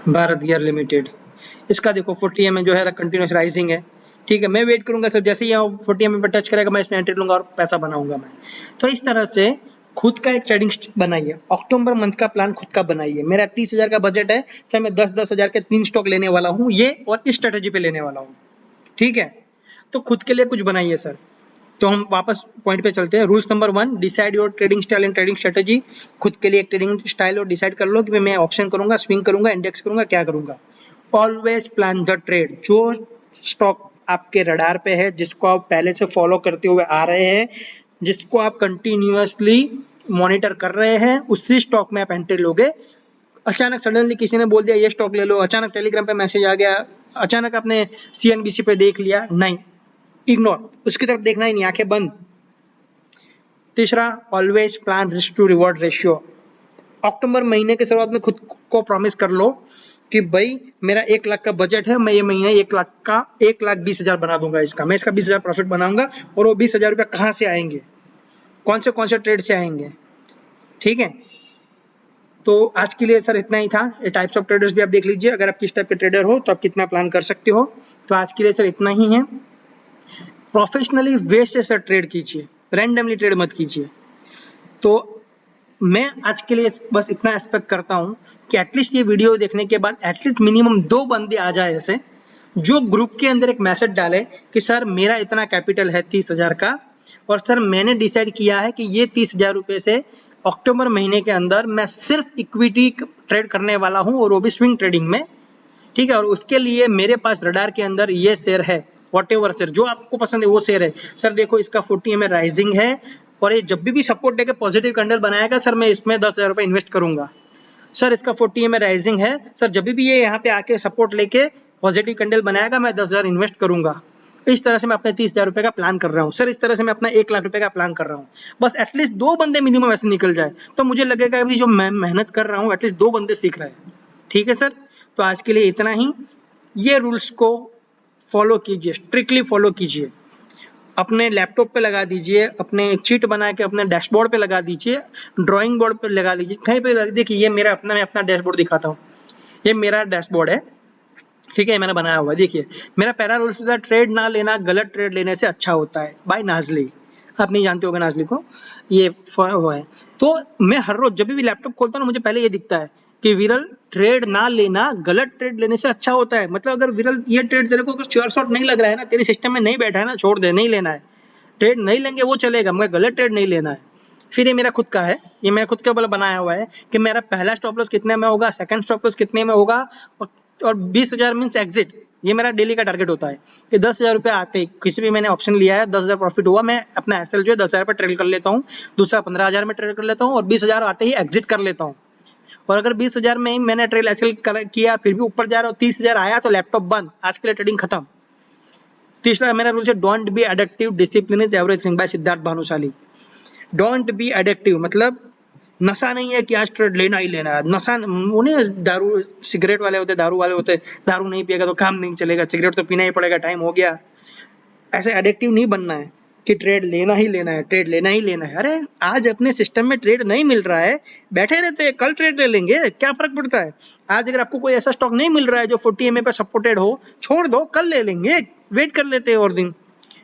भारत गियर लिमिटेड, इसका देखो 40 में जो है कंटिन्यूस राइजिंग है, ठीक है। मैं वेट करूंगा सर, जैसे ही 40 पे टच करेगा मैं इसमें एंट्री लूंगा और पैसा बनाऊंगा मैं। तो इस तरह से खुद का एक ट्रेडिंग बनाइए, अक्टूबर मंथ का प्लान खुद का बनाइए। मेरा 30,000 का बजट है सर, मैं 10-10,000 के 3 स्टॉक लेने वाला हूँ ये, और इस स्ट्रेटेजी पे लेने वाला हूँ, ठीक है। तो खुद के लिए कुछ बनाइए सर। तो हम वापस पॉइंट पे चलते हैं। Rules number 1, decide your trading style and trading strategy. खुद के लिए एक ट्रेडिंग स्टाइल और डिसाइड कर लो कि मैं ऑप्शन करूंगा, स्विंग करूंगा, इंडेक्स करूंगा, क्या करूंगा। Always plan the trade. जो स्टॉक आपके रडार पे है, जिसको आप पहले से फॉलो करते हुए आ रहे हैं, जिसको आप कंटिन्यूअसली मॉनिटर कर रहे हैं, उसी स्टॉक में आप एंट्री लोगे। अचानक सडनली किसी ने बोल दिया ये स्टॉक ले लो, अचानक टेलीग्राम पे मैसेज आ गया, अचानक आपने CNBC पे देख लिया, नहीं, इग्नोर, उसकी तरफ देखना ही नहीं, आंखें बंद। तीसरा, always plan risk to reward ratio. अक्टूबर महीने के शुरुआत में खुद को प्रॉमिस कर लो कि भाई मेरा 1 लाख का बजट है, मैं ये महीने 1,20,000 बना दूंगा इसका, मैं इसका 20,000 प्रॉफिट बनाऊंगा। और वो 20,000 रुपये कहाँ से आएंगे, कौन से ट्रेड से आएंगे, ठीक है। तो आज के लिए सर इतना ही था। ये टाइप्स ऑफ ट्रेडर्स भी आप देख लीजिए, अगर आप किस टाइप के ट्रेडर हो तो आप कितना प्लान कर सकते हो। तो आज के लिए सर इतना ही है। प्रोफेशनली वे से सर ट्रेड कीजिए, रैंडमली ट्रेड मत कीजिए। तो मैं आज के लिए बस इतना एक्सपेक्ट करता हूं कि एटलीस्ट ये वीडियो देखने के बाद एटलीस्ट मिनिमम 2 बंदे आ जाए ऐसे, जो ग्रुप के अंदर एक मैसेज डाले कि सर मेरा इतना कैपिटल है 30,000 का, और सर मैंने डिसाइड किया है कि ये 30,000 रुपये से अक्टूबर महीने के अंदर मैं सिर्फ इक्विटी ट्रेड करने वाला हूं, और वो भी स्विंग ट्रेडिंग में, ठीक है। और उसके लिए मेरे पास रडार के अंदर ये शेयर है, व्हाटएवर शेयर जो आपको पसंद है वो शेयर है। सर देखो इसका 40 में राइजिंग है, और ये जब भी सपोर्ट देके पॉजिटिव कैंडल बनाएगा सर, मैं इसमें 10,000 रुपये इन्वेस्ट करूंगा। सर इसका 40 EMA राइजिंग है सर, जब भी ये यहाँ पे आके सपोर्ट लेके पॉजिटिव कैंडल बनाएगा मैं 10,000 इन्वेस्ट करूंगा। इस तरह से मैं अपने 30,000 रुपए का प्लान कर रहा हूँ सर। इस तरह से मैं अपना 1 लाख रुपए का प्लान कर रहा हूँ। बस एटलीस्ट 2 बंदे मिनिमम ऐसे निकल जाए तो मुझे लगेगा कि जो मैं मेहनत कर रहा हूँ एटलीस्ट 2 बंदे सीख रहे हैं। ठीक है सर, तो आज के लिए इतना ही। ये रूल्स को फॉलो कीजिए, स्ट्रिक्टली फॉलो कीजिए, अपने लैपटॉप पे लगा दीजिए, अपने चीट बना के अपने डैशबोर्ड पे लगा दीजिए, ड्राइंग बोर्ड पे लगा दीजिए, कहीं पे देखिए। ये मेरा अपना, मैं अपना डैशबोर्ड दिखाता हूँ। ये मेरा डैशबोर्ड है, ठीक है, मैंने बनाया हुआ है। देखिए मेरा पहला रूल्स होता है ट्रेड ना लेना गलत ट्रेड लेने से अच्छा होता है, बाय नाजली। आप नहीं जानते होगे नाजली को, ये वो है। तो मैं हर रोज जब भी लैपटॉप खोलता हूँ ना मुझे पहले ये दिखता है कि विरल ट्रेड ना लेना गलत ट्रेड लेने से अच्छा होता है। मतलब अगर विरल ये ट्रेड तेरे को अगर श्योर शॉट नहीं लग रहा है ना, तेरे सिस्टम में नहीं बैठा है ना, छोड़ दे, नहीं लेना है। ट्रेड नहीं लेंगे वो चलेगा, मगर गलत ट्रेड नहीं लेना है। फिर ये मेरा खुद का है, ये मेरा खुद का वाला बनाया हुआ है कि मेरा पहला स्टॉप लॉस कितने में होगा, सेकंड स्टॉप लॉस कितने में होगा, और 20,000 मीन्स एग्जिट। ये मेरा डेली का टारगेट होता है कि 10,000 रुपये आते ही किसी भी मैंने ऑप्शन लिया है, 10,000 प्रॉफिट हुआ, मैं अपना एसएल जो है 10,000 पर ट्रेड कर लेता हूँ, दूसरा 15,000 में ट्रेड कर लेता हूँ और 20,000 आते ही एग्जिट कर लेता हूँ। और अगर 20,000 में ही मैंने ट्रेड एसएल किया फिर भी ऊपर जा रहा और 30,000 आया तो लैपटॉप बंद, आज के लिए ट्रेडिंग खत्म। तीसरा मेरा रूल है don't be addictive, discipline is everything, by Siddharth Bhanushali. Don't be addictive मतलब नशा नहीं है कि आज ट्रेड लेना ही लेना है। नशा उन्हें दारू सिगरेट वाले होते, दारू वाले होते, दारू नहीं पिएगा तो काम नहीं चलेगा, सिगरेट तो पीना ही पड़ेगा, टाइम हो गया। ऐसे एडिक्टिव नहीं बनना है कि ट्रेड लेना ही लेना है, ट्रेड लेना ही लेना है। अरे आज अपने सिस्टम में ट्रेड नहीं मिल रहा है, बैठे रहते हैं, कल ट्रेड ले लेंगे, क्या फर्क पड़ता है। आज अगर आपको कोई ऐसा स्टॉक नहीं मिल रहा है जो 40 EMA पे सपोर्टेड हो, छोड़ दो, कल ले लेंगे, वेट कर लेते हैं और दिन।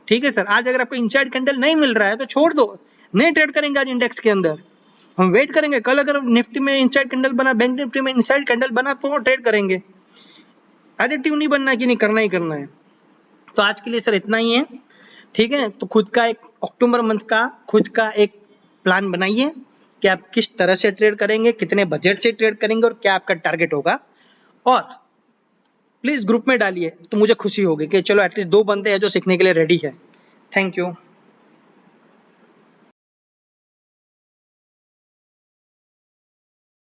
ठीक है सर, आज अगर आपको इनसाइड कैंडल नहीं मिल रहा है तो छोड़ दो, नहीं ट्रेड करेंगे आज इंडेक्स के अंदर, हम वेट करेंगे। कल अगर निफ्टी में इनसाइड कैंडल बना, बैंक निफ्टी में इनसाइड कैंडल बना तो ट्रेड करेंगे। एडिक्टिव नहीं बनना है कि नहीं करना ही करना है। तो आज के लिए सर इतना ही है, ठीक है। तो खुद का एक अक्टूबर मंथ का खुद का एक प्लान बनाइए कि आप किस तरह से ट्रेड करेंगे, कितने बजट से ट्रेड करेंगे और क्या आपका टारगेट होगा। और प्लीज ग्रुप में डालिए तो मुझे खुशी होगी कि चलो एटलीस्ट 2 बंदे हैं जो सीखने के लिए रेडी है। Thank you.